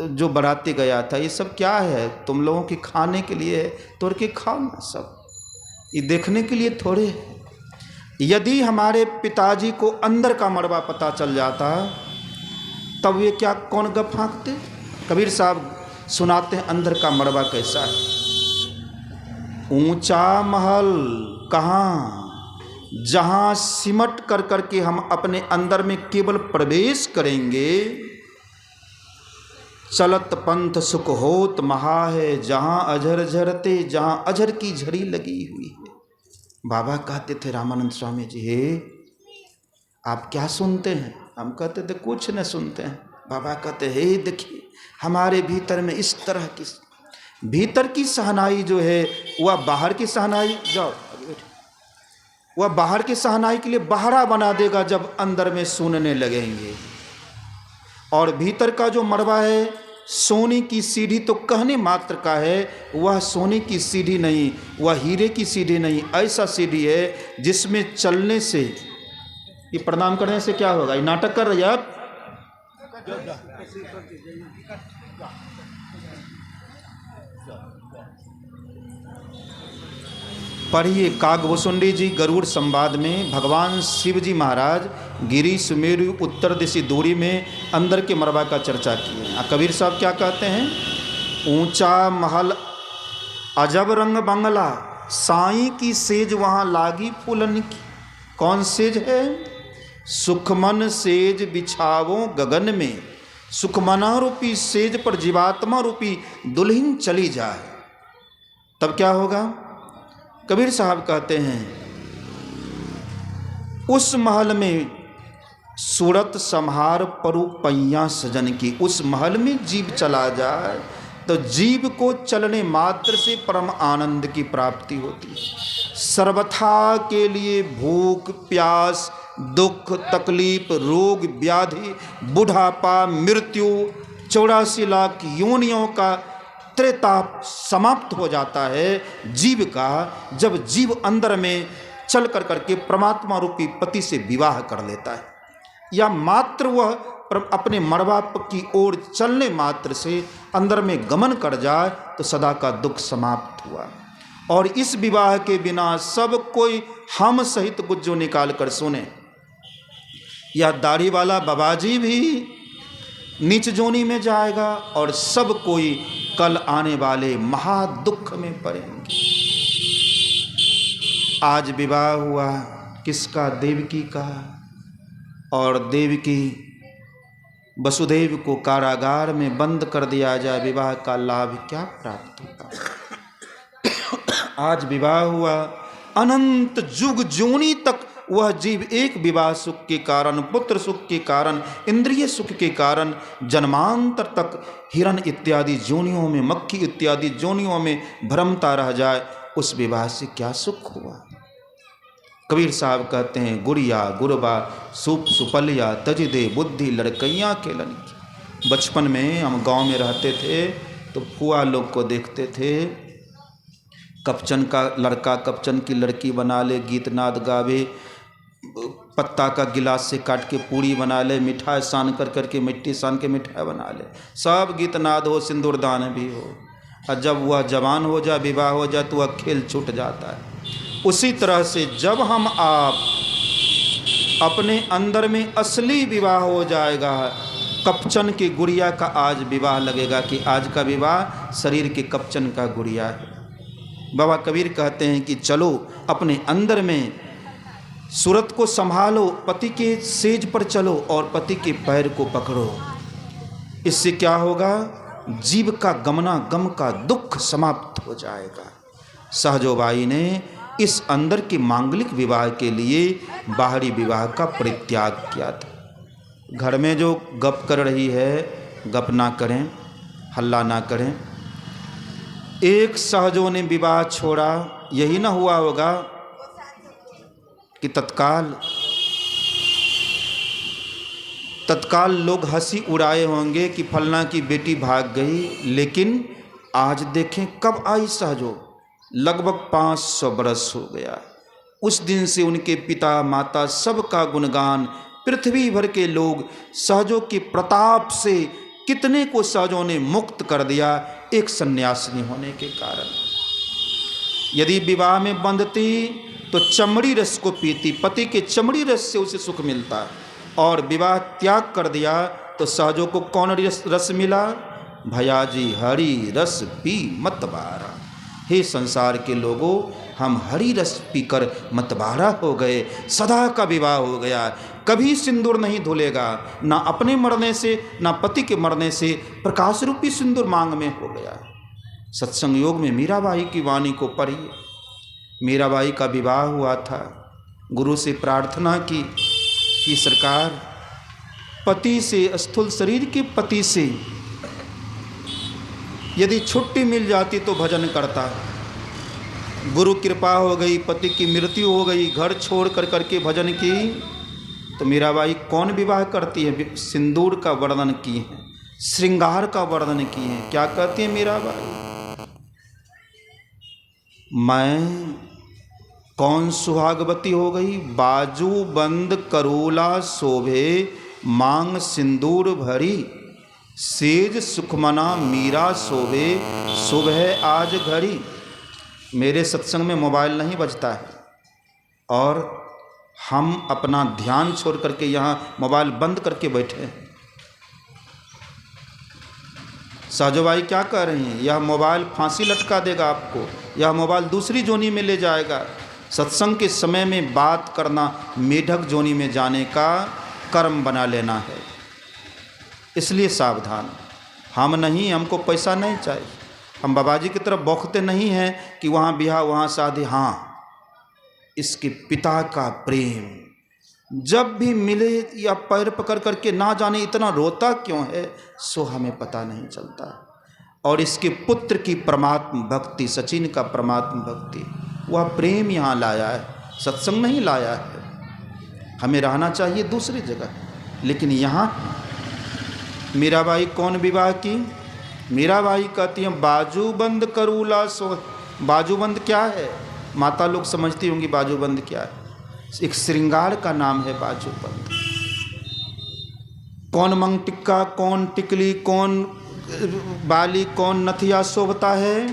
जो बाराती गया था, ये सब क्या है? तुम लोगों के खाने के लिए है, तोड़ के खाओ ना, सब ये देखने के लिए थोड़े। यदि हमारे पिताजी को अंदर का मरबा पता चल जाता तब वे क्या कौन गप हाँकते? कबीर साहब सुनाते हैं अंदर का मरबा कैसा है। ऊंचा महल कहाँ, जहाँ सिमट कर करके हम अपने अंदर में केवल प्रवेश करेंगे। चलत पंथ सुख होत महा है, जहाँ अजर झरते, जहाँ अजर की झड़ी लगी हुई है। बाबा कहते थे रामानंद स्वामी जी, हे आप क्या सुनते हैं? हम कहते थे कुछ न सुनते हैं। बाबा कहते, हे देखिए हमारे भीतर में इस तरह की भीतर की सहनाई जो है वह बाहर की सहनाई, जाओ वह बाहर की सहनाई के लिए बहारा बना देगा जब अंदर में सुनने लगेंगे। और भीतर का जो मरबा है, सोने की सीढ़ी तो कहने मात्र का है, वह सोने की सीढ़ी नहीं, वह हीरे की सीढ़ी नहीं, ऐसा सीढ़ी है जिसमें चलने से, ये प्रणाम करने से क्या होगा? ये नाटक कर रही है आप। पढ़िए कागभूषुंडी जी गरुड़ संवाद में भगवान शिव जी महाराज गिरी सुमेरु उत्तर दिशा दूरी में अंदर के मरबा का चर्चा किए। कबीर साहब क्या कहते हैं? ऊंचा महल अजब रंग बंगला, साईं की सेज वहाँ लागी फूलन की। कौन सेज है? सुखमन सेज बिछावो गगन में, सुखमना रूपी सेज पर जीवात्मा रूपी दुल्हन चली जाए, तब क्या होगा? कबीर साहब कहते हैं, उस महल में सूरत संहार परु पैया सजन की। उस महल में जीव चला जाए तो जीव को चलने मात्र से परम आनंद की प्राप्ति होती है। सर्वथा के लिए भूख प्यास दुख तकलीफ रोग व्याधि बुढ़ापा मृत्यु 84 लाख योनियों का त्रेताप समाप्त हो जाता है जीव का, जब जीव अंदर में चल कर करके परमात्मा रूपी पति से विवाह कर लेता है, या मात्र वह अपने मड़वा की ओर चलने मात्र से अंदर में गमन कर जाए तो सदा का दुख समाप्त हुआ। और इस विवाह के बिना सब कोई हम सहित गुज्जो निकाल कर सुने, या दाढ़ी वाला बाबाजी भी नीच जोनी में जाएगा और सब कोई कल आने वाले महादुख में पड़ेंगे। आज विवाह हुआ किसका? देवकी का। और देवकी वसुदेव को कारागार में बंद कर दिया जाए, विवाह का लाभ क्या प्राप्त होगा? आज विवाह हुआ, अनंत जुग जोनी तक वह जीव एक विवाह सुख के कारण, पुत्र सुख के कारण, इंद्रिय सुख के कारण जन्मांतर तक हिरण इत्यादि जोनियों में, मक्खी इत्यादि जोनियों में भ्रमता रह जाए, उस विवाह से क्या सुख हुआ? कबीर साहब कहते हैं, गुड़िया गुरबा सुप सुपलिया तज दे बुद्धि लड़कैया खेलन की। बचपन में हम गांव में रहते थे तो फुआ लोग को देखते थे, कपचन का लड़का कपचन की लड़की बना ले, गीत नाद गावे, पत्ता का गिलास से काट के पूड़ी बना ले, मिठाई सान कर करके मिट्टी सान के मिठाई बना ले, सब गीत नाद हो, सिंदूरदान भी हो। और जब वह जवान हो जाए, विवाह हो जाए, तो वह खेल छूट जाता है। उसी तरह से जब हम आप अपने अंदर में असली विवाह हो जाएगा, कपचन की गुड़िया का आज विवाह लगेगा कि आज का विवाह शरीर के कपचन का गुड़िया है। बाबा कबीर कहते हैं कि चलो अपने अंदर में सूरत को संभालो, पति के सेज पर चलो और पति के पैर को पकड़ो। इससे क्या होगा? जीव का गमनागम का दुख समाप्त हो जाएगा। सहजोबाई ने इस अंदर के मांगलिक विवाह के लिए बाहरी विवाह का परित्याग किया था। घर में जो गप कर रही है, गप ना करें, हल्ला ना करें। एक सहजों ने विवाह छोड़ा, यही ना हुआ होगा कि तत्काल लोग हंसी उड़ाए होंगे कि फलना की बेटी भाग गई। लेकिन आज देखें कब आई सहजो, लगभग 500 बरस हो गया। उस दिन से उनके पिता माता सबका गुणगान पृथ्वी भर के लोग सहजों के प्रताप से कितने को सहजों ने मुक्त कर दिया, एक सन्यासिनी होने के कारण। यदि विवाह में बंधती तो चमड़ी रस को पीती, पति के चमड़ी रस से उसे सुख मिलता, और विवाह त्याग कर दिया तो सहजों को कौन रस मिला? भयाजी हरि रस पी मतवारा। हे संसार के लोगों, हम हरि रस पीकर मतवारा हो गए, सदा का विवाह हो गया। कभी सिंदूर नहीं धुलेगा, ना अपने मरने से ना पति के मरने से, प्रकाश रूपी सिंदूर मांग में हो गया। सत्संग योग में मीराबाई की वाणी को पढ़िए। मीराबाई का विवाह हुआ था, गुरु से प्रार्थना की कि सरकार, पति से, स्थूल शरीर के पति से यदि छुट्टी मिल जाती तो भजन करता। गुरु कृपा हो गई, पति की मृत्यु हो गई, घर छोड़ कर करके भजन की, तो मीराबाई कौन विवाह करती है? सिंदूर का वर्णन की है, श्रृंगार का वर्णन की है। क्या कहती है मीराबाई? मैं कौन सुहागवती हो गई? बाजू बंद करोला शोभे, मांग सिंदूर भरी, सेज सुखमना मीरा शोभे, सुबह आज घड़ी। मेरे सत्संग में मोबाइल नहीं बजता है और हम अपना ध्यान छोड़ करके यहाँ मोबाइल बंद करके बैठे हैं। सहजोबाई क्या कह रही हैं? यह मोबाइल फांसी लटका देगा आपको, यह मोबाइल दूसरी जोनी में ले जाएगा। सत्संग के समय में बात करना मेढक जोनी में जाने का कर्म बना लेना है। इसलिए सावधान। हम नहीं, हमको पैसा नहीं चाहिए, हम बाबाजी की तरफ बौखते नहीं हैं कि वहाँ ब्याह वहाँ शादी। हाँ, इसके पिता का प्रेम जब भी मिले या पैर पकड़ करके ना जाने इतना रोता क्यों है, सो हमें पता नहीं चलता। और इसके पुत्र की परमात्म भक्ति, सचिन का परमात्म भक्ति, वह प्रेम यहाँ लाया है, सत्संग नहीं लाया है। हमें रहना चाहिए दूसरी जगह, लेकिन यहाँ मीराबाई कौन विवाह की? मीराबाई कहती हैं बाजूबंद करूला सो। बाजूबंद क्या है? माता लोग समझती होंगी बाजूबंद क्या है। एक श्रृंगार का नाम है बाजूबंद। कौन मंग टिक्का, कौन टिकली, कौन बाली, कौन नथिया शोभता है?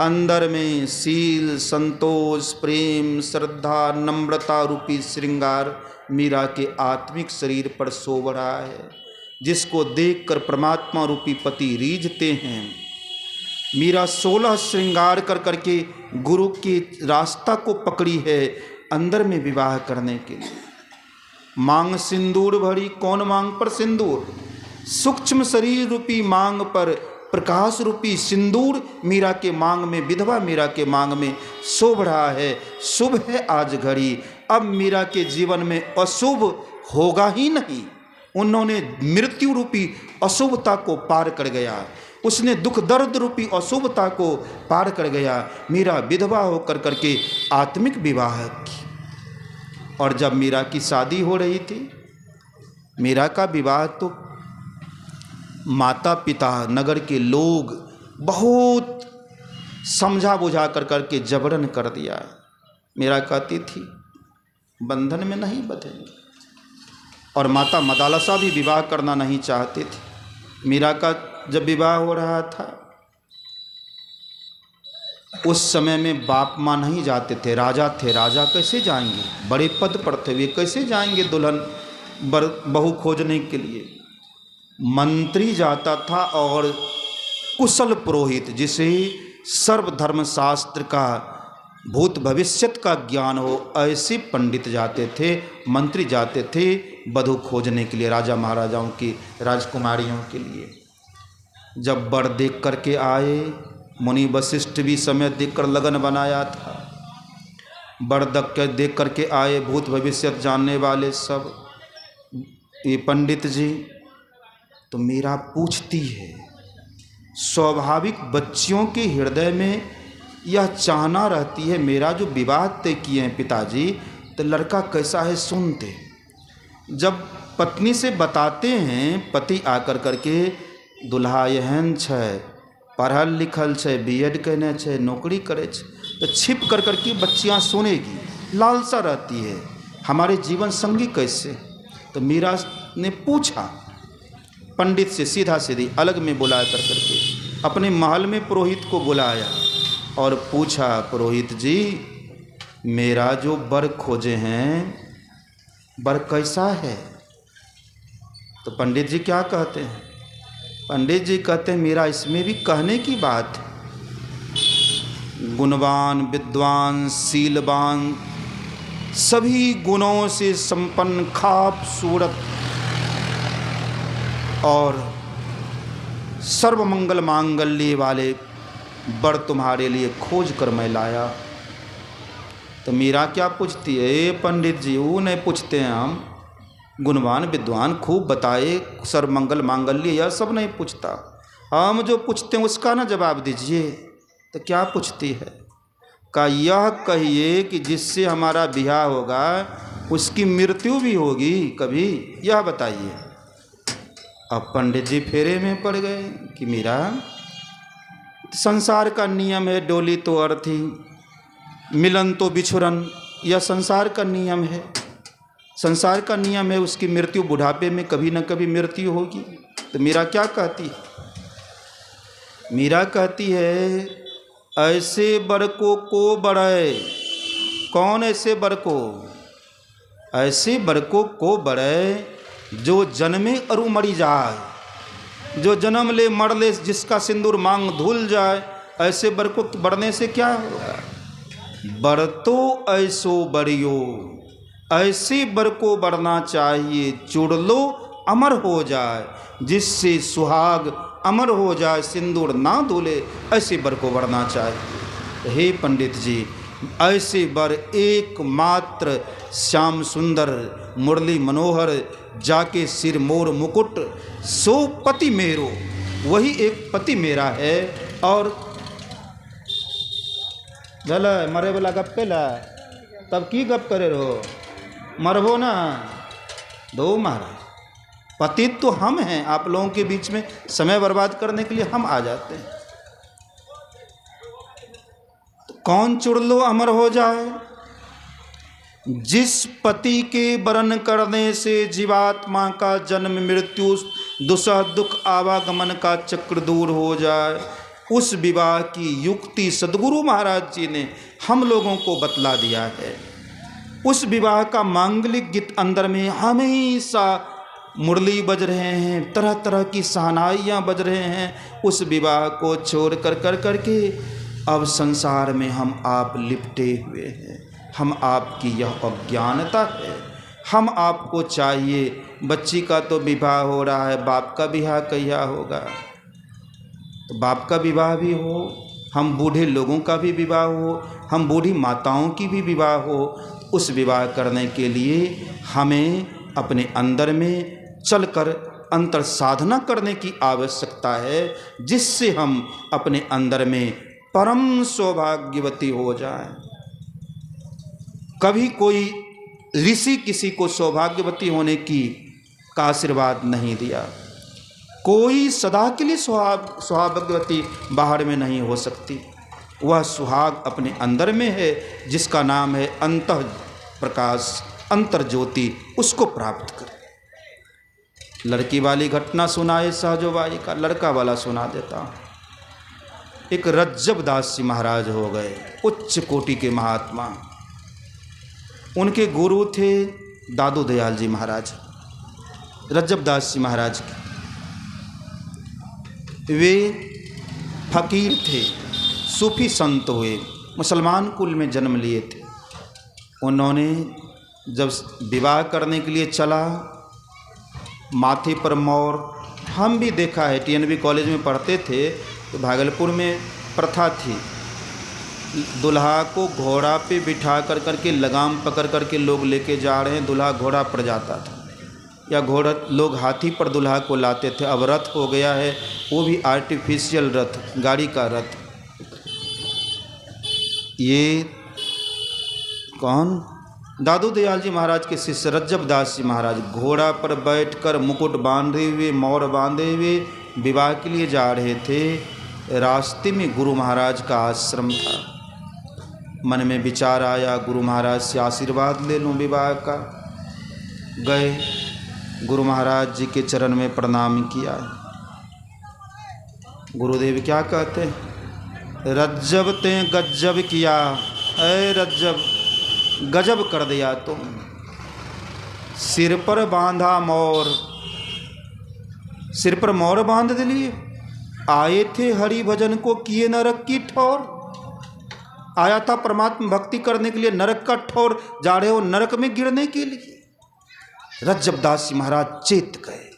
अंदर में शील, संतोष, प्रेम, श्रद्धा, नम्रता रूपी श्रृंगार मीरा के आत्मिक शरीर पर शोभ रहा है, जिसको देखकर परमात्मा रूपी पति रीझते हैं। मीरा 16 श्रृंगार कर करके गुरु के रास्ता को पकड़ी है अंदर में विवाह करने के लिए। मांग सिंदूर भरी, कौन मांग पर सिंदूर? सूक्ष्म शरीर रूपी मांग पर प्रकाश रूपी सिंदूर मीरा के मांग में, विधवा मीरा के मांग में शोभ रहा है। शुभ है आज घड़ी। अब मीरा के जीवन में अशुभ होगा ही नहीं। उन्होंने मृत्यु रूपी अशुभता को पार कर गया, उसने दुख दर्द रूपी अशुभता को पार कर गया। मीरा विधवा होकर करके आत्मिक विवाह की। और जब मीरा की शादी हो रही थी, मीरा का विवाह तो माता पिता, नगर के लोग बहुत समझा बुझा कर करके जबरन कर दिया। मीरा कहती थी बंधन में नहीं बंधेंगे। और माता मदालसा भी विवाह करना नहीं चाहते थे। मीरा का जब विवाह हो रहा था, उस समय में बाप माँ नहीं जाते थे, राजा थे। राजा कैसे जाएंगे? बड़े पद पर थे वे, कैसे जाएंगे दुल्हन बहू खोजने के लिए? मंत्री जाता था और कुशल पुरोहित, जिसे सर्वधर्म शास्त्र का, भूत भविष्यत का ज्ञान हो, ऐसे पंडित जाते थे, मंत्री जाते थे वधू खोजने के लिए, राजा महाराजाओं की राजकुमारियों के लिए। जब वर देख करके आए, मुनि वशिष्ठ भी समय देखकर लगन बनाया था। वर देख करके आए भूत भविष्यत जानने वाले सब, ये पंडित जी। तो मीरा पूछती है, स्वाभाविक बच्चियों के हृदय में यह चाहना रहती है, मेरा जो विवाह तय किए हैं पिताजी, तो लड़का कैसा है सुनते। जब पत्नी से बताते हैं, पति आकर करके दुल्हा एहन छै, पढ़ल लिखल छै, बीएड करने छै, नौकरी करे छै, तो छिप कर करके बच्चियां सुनेगी, लालसा रहती है हमारे जीवन संगी कैसे। तो मीरा ने पूछा पंडित से, सीधा सीधी अलग में बुला कर करके अपने महल में पुरोहित को बुलाया और पूछा, पुरोहित जी मेरा जो वर खोजे हैं, वर कैसा है? तो पंडित जी क्या कहते हैं? पंडित जी कहते हैं मेरा इसमें भी कहने की बात है, गुणवान, विद्वान, शीलवान, सभी गुणों से संपन्न, खाब सूरत और सर्वमंगल मांगल्य वाले वर तुम्हारे लिए खोज कर मैं लाया। तो मीरा क्या पूछती है? पंडित जी वो नहीं पूछते हैं हम, गुणवान विद्वान खूब बताए, सर्वमंगल मांगल्य, यह सब नहीं पूछता। हम जो पूछते हैं उसका ना जवाब दीजिए। तो क्या पूछती है? का यह कहिए कि जिससे हमारा ब्याह होगा उसकी मृत्यु भी होगी कभी, यह बताइए। अब पंडित जी फेरे में पड़ गए कि मीरा, संसार का नियम है, डोली तो अर्थी, मिलन तो बिछुरन, यह संसार का नियम है। संसार का नियम है, उसकी मृत्यु बुढ़ापे में कभी न कभी मृत्यु होगी। तो मीरा क्या कहती है? मीरा कहती है ऐसे वर को बढ़े। कौन ऐसे वर को? ऐसे वर को बढ़े जो जन्मे अरु मरी जाए, जो जन्म ले मर ले, जिसका सिंदूर मांग धुल जाए, ऐसे वर को बढ़ने से क्या होगा? वर तो ऐसो बरियो, ऐसे वर को बढ़ना चाहिए, जुड़ लो अमर हो जाए, जिससे सुहाग अमर हो जाए, सिंदूर ना धुले, ऐसे वर को बढ़ना चाहिए। हे पंडित जी, ऐसे वर एकमात्र श्याम सुंदर मुरली मनोहर जाके सिर मोर मुकुट सो पति मेरो, वही एक पति मेरा है। और चल मरे वाला गप पेला, तब की गप करे रहो, मरबो ना दो महाराज। पतित तो हम हैं, आप लोगों के बीच में समय बर्बाद करने के लिए हम आ जाते हैं। तो कौन चुड़ लो अमर हो जाए, जिस पति के वरण करने से जीवात्मा का जन्म मृत्यु दुसह दुख आवागमन का चक्र दूर हो जाए, उस विवाह की युक्ति सद्गुरु महाराज जी ने हम लोगों को बतला दिया है। उस विवाह का मांगलिक गीत अंदर में हमेशा मुरली बज रहे हैं, तरह तरह की शहनाइयाँ बज रहे हैं। उस विवाह को छोड़ कर करके अब संसार में हम आप लिपटे हुए हैं। हम आपकी यह अज्ञानता है। हम आपको चाहिए, बच्ची का तो विवाह हो रहा है, बाप का विवाह कहिया होगा, तो बाप का विवाह भी हो, हम बूढ़े लोगों का भी विवाह हो, हम बूढ़ी माताओं की भी विवाह हो। उस विवाह करने के लिए हमें अपने अंदर में चलकर अंतर साधना करने की आवश्यकता है, जिससे हम अपने अंदर में परम सौभाग्यवती हो जाएं। कभी कोई ऋषि किसी को सौभाग्यवती होने का आशीर्वाद नहीं दिया। कोई सदा के लिए सौभाग्यवती बाहर में नहीं हो सकती। वह सुहाग अपने अंदर में है, जिसका नाम है अंतः प्रकाश, अंतर ज्योति। उसको प्राप्त कर। लड़की वाली घटना सुनाए सहजोबाई का, लड़का वाला सुना देता हूँ। एक रज्जब दास जी महाराज हो गए, उच्च कोटि के महात्मा। उनके गुरु थे दादू दयाल जी महाराज, रज्जब दास जी महाराज के। वे फकीर थे, सूफी संत हुए, मुसलमान कुल में जन्म लिए थे। उन्होंने जब विवाह करने के लिए चला, माथे पर मोर, हम भी देखा है, TNB कॉलेज में पढ़ते थे तो भागलपुर में प्रथा थी, दुल्हा को घोड़ा पे बिठा कर करके लगाम पकड़ करके लोग लेके जा रहे हैं, दुल्हा घोड़ा पर जाता था, या घोड़ा लोग हाथी पर दुल्हा को लाते थे। अब रथ हो गया है, वो भी आर्टिफिशियल रथ, गाड़ी का रथ। ये कौन? दादू दयाल जी महाराज के शिष्य रज्जब दास जी महाराज घोड़ा पर बैठकर मुकुट बांधे हुए, मोर बांधे हुए विवाह के लिए जा रहे थे। रास्ते में गुरु महाराज का आश्रम था। मन में विचार आया, गुरु महाराज से आशीर्वाद ले लूं विवाह का। गए, गुरु महाराज जी के चरण में प्रणाम किया। गुरुदेव क्या कहते हैं? रज्जब ते गज्जब किया, ऐ रज्जब गजब कर दिया तुम। सिर पर बांधा मोर, सिर पर मोर बांध दिए। आए थे हरि भजन को, किए नरक की ठोर। आया था परमात्मा भक्ति करने के लिए, नरक का ठोर जा रहे हो नरक में गिरने के लिए। रज्जब दास जी महाराज चेत गए।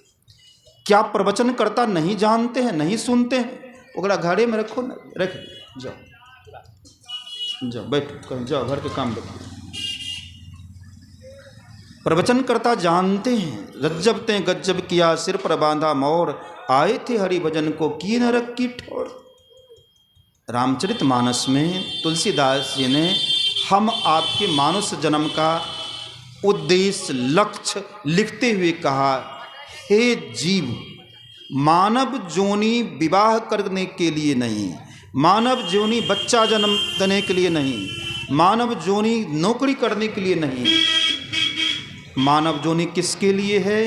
क्या प्रवचन करता नहीं जानते हैं, नहीं सुनते हैं? ओकरा घरे में रखो ना, रख जाओ जाओ, बैठो, कहीं जाओ, घर के काम देखो। प्रवचन करता जानते हैं। रज्जब ते गज्जब किया, सिर पर बांधा मोर। आए थे हरि भजन को, किए नरक की ठोर। रामचरितमानस में तुलसीदास जी ने हम आपके मानुष जन्म का उद्देश्य, लक्ष्य लिखते हुए कहा, हे जीव, मानव जोनी विवाह करने के लिए नहीं, मानव जोनी बच्चा जन्म देने के लिए नहीं, मानव जोनी नौकरी करने के लिए नहीं। मानव जोनी किसके लिए है?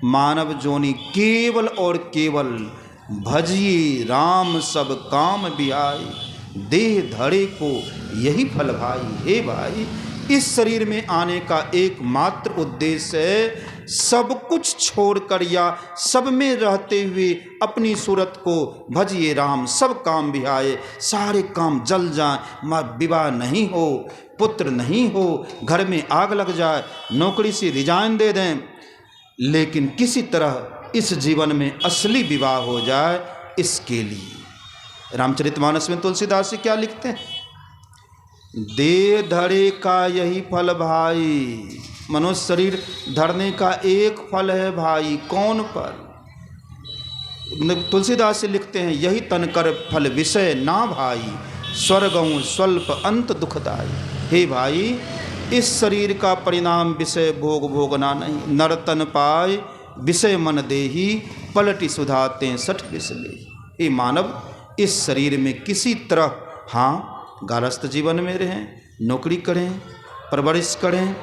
मानव जोनी केवल और केवल भजिए राम सब काम बिहाई, देह धड़े को यही फल भाई। हे भाई, इस शरीर में आने का एकमात्र उद्देश्य है सब कुछ छोड़कर या सब में रहते हुए अपनी सूरत को भजिए राम, सब काम बिहाए, सारे काम जल जाएं, विवाह नहीं हो, पुत्र नहीं हो, घर में आग लग जाए, नौकरी से रिजाइन दे दें, लेकिन किसी तरह इस जीवन में असली विवाह हो जाए, इसके लिए। रामचरितमानस में तुलसीदास जी क्या लिखते हैं? देह धरे का यही फल भाई। मनुष्य शरीर धरने का एक फल है भाई। कौन फल? तुलसीदास जी लिखते हैं, यही तन कर फल विषय ना भाई, स्वर्गों स्वल्प अंत दुखदाई। हे भाई, इस शरीर का परिणाम विषय भोग भोगना नहीं। नर्तन पाए विषय मन देही, पलटी सुधाते सठ विषले। हे मानव, इस शरीर में किसी तरह हाँ गारस्थ जीवन में रहें, नौकरी करें, परवरिश करें,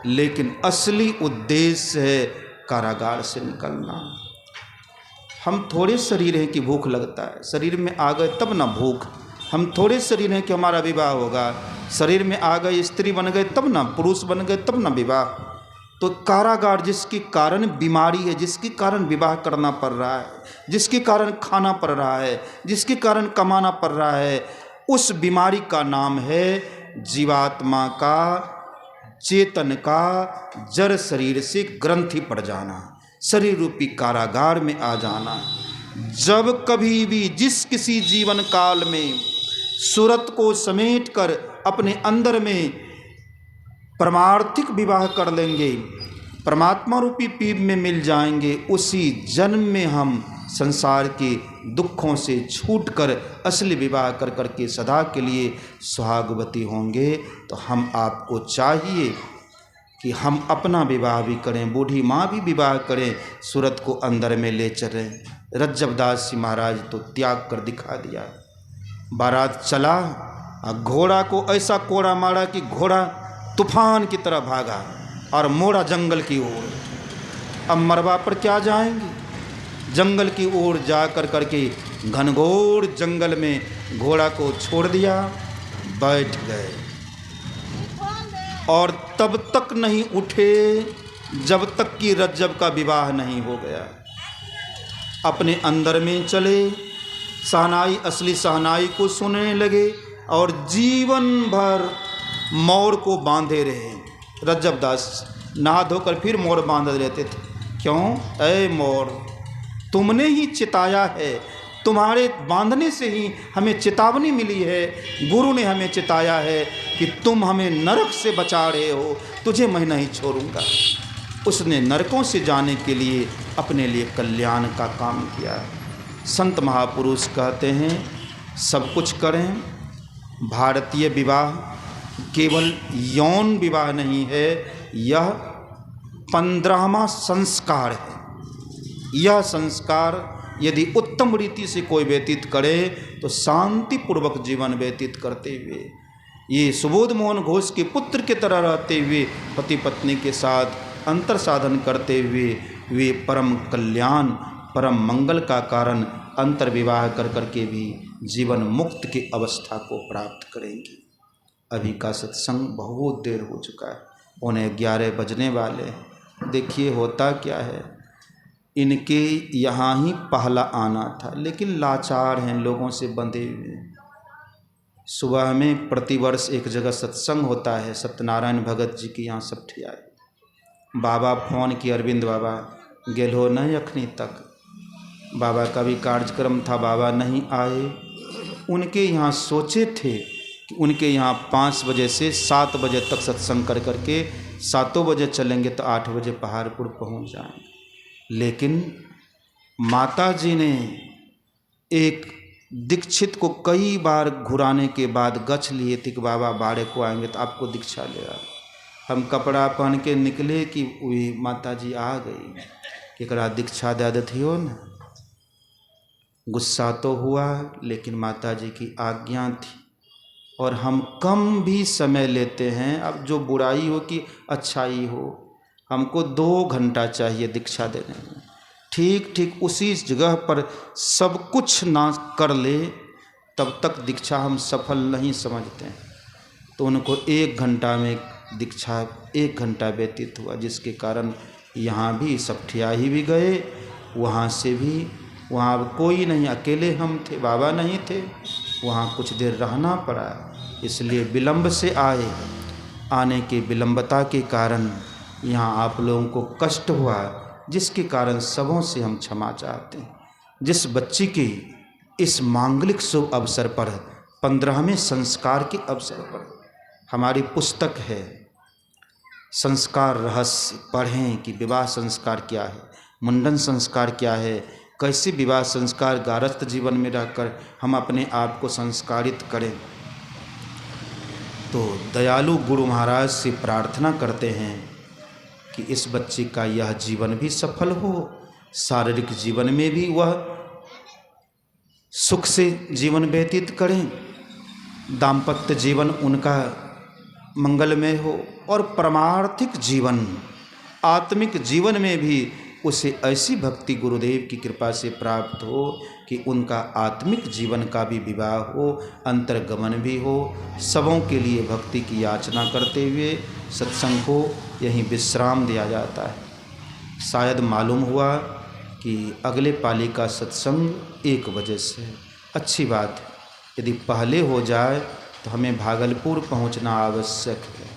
लेकिन असली उद्देश्य है कारागार से निकलना। हम थोड़े शरीर हैं कि भूख लगता है, शरीर में आ गए तब ना भूख। हम थोड़े शरीर हैं कि हमारा विवाह होगा, शरीर में आ गए, स्त्री बन गए तब ना, पुरुष बन गए तब ना विवाह। तो कारागार जिसके कारण बीमारी है, जिसके कारण विवाह करना पड़ रहा है, जिसके कारण खाना पड़ रहा है, जिसके कारण कमाना पड़ रहा है, उस बीमारी का नाम है जीवात्मा का, चेतन का जड़ शरीर से ग्रंथि पड़ जाना, शरीर रूपी कारागार में आ जाना। जब कभी भी जिस किसी जीवन काल में सूरत को समेट कर अपने अंदर में परमार्थिक विवाह कर लेंगे, परमात्मा रूपी पीप में मिल जाएंगे, उसी जन्म में हम संसार के दुखों से छूटकर असली विवाह कर करके सदा के लिए सुहागवती होंगे। तो हम आपको चाहिए कि हम अपना विवाह भी करें, बूढ़ी माँ भी विवाह करें, सूरत को अंदर में ले चलें। रज्जबदास जी महाराज तो त्याग कर दिखा दिया। बारात चला, घोड़ा को ऐसा कोड़ा मारा कि घोड़ा तूफान की तरह भागा और मोड़ा जंगल की ओर। अब मरवा पर क्या जाएंगे, जंगल की ओर जा कर करके घनघोर जंगल में घोड़ा को छोड़ दिया, बैठ गए और तब तक नहीं उठे जब तक कि रज्जब का विवाह नहीं हो गया। अपने अंदर में चले, शहनाई, असली शहनाई को सुनने लगे और जीवन भर मोर को बांधे रहे। रज्जबदास नहा धोकर फिर मोर बांध लेते थे। क्यों? ऐ मोर, तुमने ही चिताया है, तुम्हारे बांधने से ही हमें चेतावनी मिली है, गुरु ने हमें चिताया है कि तुम हमें नरक से बचा रहे हो, तुझे मैं नहीं छोड़ूंगा। उसने नरकों से जाने के लिए अपने लिए कल्याण का काम किया। संत महापुरुष कहते हैं सब कुछ करें। भारतीय विवाह केवल यौन विवाह नहीं है, यह 15वां संस्कार है। यह संस्कार यदि उत्तम रीति से कोई व्यतीत करे तो शांतिपूर्वक जीवन व्यतीत करते हुए, ये सुबोध मोहन घोष के पुत्र की तरह रहते हुए, पति पत्नी के साथ अंतर साधन करते हुए वे परम कल्याण, परम मंगल का कारण अंतर विवाह कर करके भी जीवन मुक्त की अवस्था को प्राप्त करेंगे। अभी का सत्संग बहुत देर हो चुका है, 11:15 बजने वाले हैं। देखिए होता क्या है, इनके यहाँ ही पहला आना था, लेकिन लाचार हैं, लोगों से बंधे हुए हैं। सुबह में प्रतिवर्ष एक जगह सत्संग होता है, सत्यनारायण भगत जी के यहाँ सब ठियाए। बाबा फोन किए, अरविंद बाबा गेल हो नहीं अखनी तक। बाबा का भी कार्यक्रम था, बाबा नहीं आए। उनके यहाँ सोचे थे कि उनके यहाँ 5 बजे से 7 बजे तक सत्संग कर करके 7 बजे चलेंगे तो 8 बजे पहाड़पुर पहुँच जाएंगे। लेकिन माता जी ने एक दीक्षित को कई बार घुराने के बाद गछ लिए थे कि बाबा बाड़े को आएंगे तो आपको दीक्षा ले आए। हम कपड़ा पहन के निकले कि वही माता जी आ गई कि एकरा दीक्षा दे देती हो न। गुस्सा तो हुआ, लेकिन माता जी की आज्ञा थी और हम कम भी समय लेते हैं। अब जो बुराई हो कि अच्छाई हो, हमको 2 घंटा चाहिए दीक्षा देने में। ठीक उसी जगह पर सब कुछ ना कर ले तब तक दीक्षा हम सफल नहीं समझते हैं। तो उनको 1 घंटा में दीक्षा 1 घंटा व्यतीत हुआ, जिसके कारण यहाँ भी सब ठिया ही भी गए, वहाँ से भी, वहाँ कोई नहीं, अकेले हम थे, बाबा नहीं थे, वहाँ कुछ देर रहना पड़ा। इसलिए विलंब से आए, आने के विलंबता के कारण यहाँ आप लोगों को कष्ट हुआ, जिसके कारण सबों से हम क्षमा चाहते हैं। जिस बच्ची के इस मांगलिक शुभ अवसर पर 15वें संस्कार के अवसर पर हमारी पुस्तक है संस्कार रहस्य, पढ़ें कि विवाह संस्कार क्या है, मुंडन संस्कार क्या है, कैसे विवाह संस्कार गारस्थ जीवन में रहकर हम अपने आप को संस्कारित करें। तो दयालु गुरु महाराज से प्रार्थना करते हैं कि इस बच्चे का यह जीवन भी सफल हो, शारीरिक जीवन में भी वह सुख से जीवन व्यतीत करें, दाम्पत्य जीवन उनका मंगलमय हो और परमार्थिक जीवन आत्मिक जीवन में भी उसे ऐसी भक्ति गुरुदेव की कृपा से प्राप्त हो कि उनका आत्मिक जीवन का भी विवाह हो, अंतर्गमन भी हो। सबों के लिए भक्ति की याचना करते हुए सत्संग को यहीं विश्राम दिया जाता है। शायद मालूम हुआ कि अगले पाली का सत्संग 1 बजे से है। अच्छी बात है, यदि पहले हो जाए तो हमें भागलपुर पहुंचना आवश्यक है।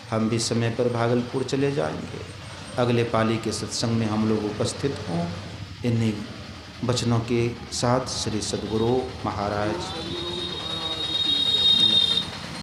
हम भी समय पर भागलपुर चले जाएंगे। अगले पाली के सत्संग में हम लोग उपस्थित हों। इन्हीं वचनों के साथ श्री सद्गुरु महाराज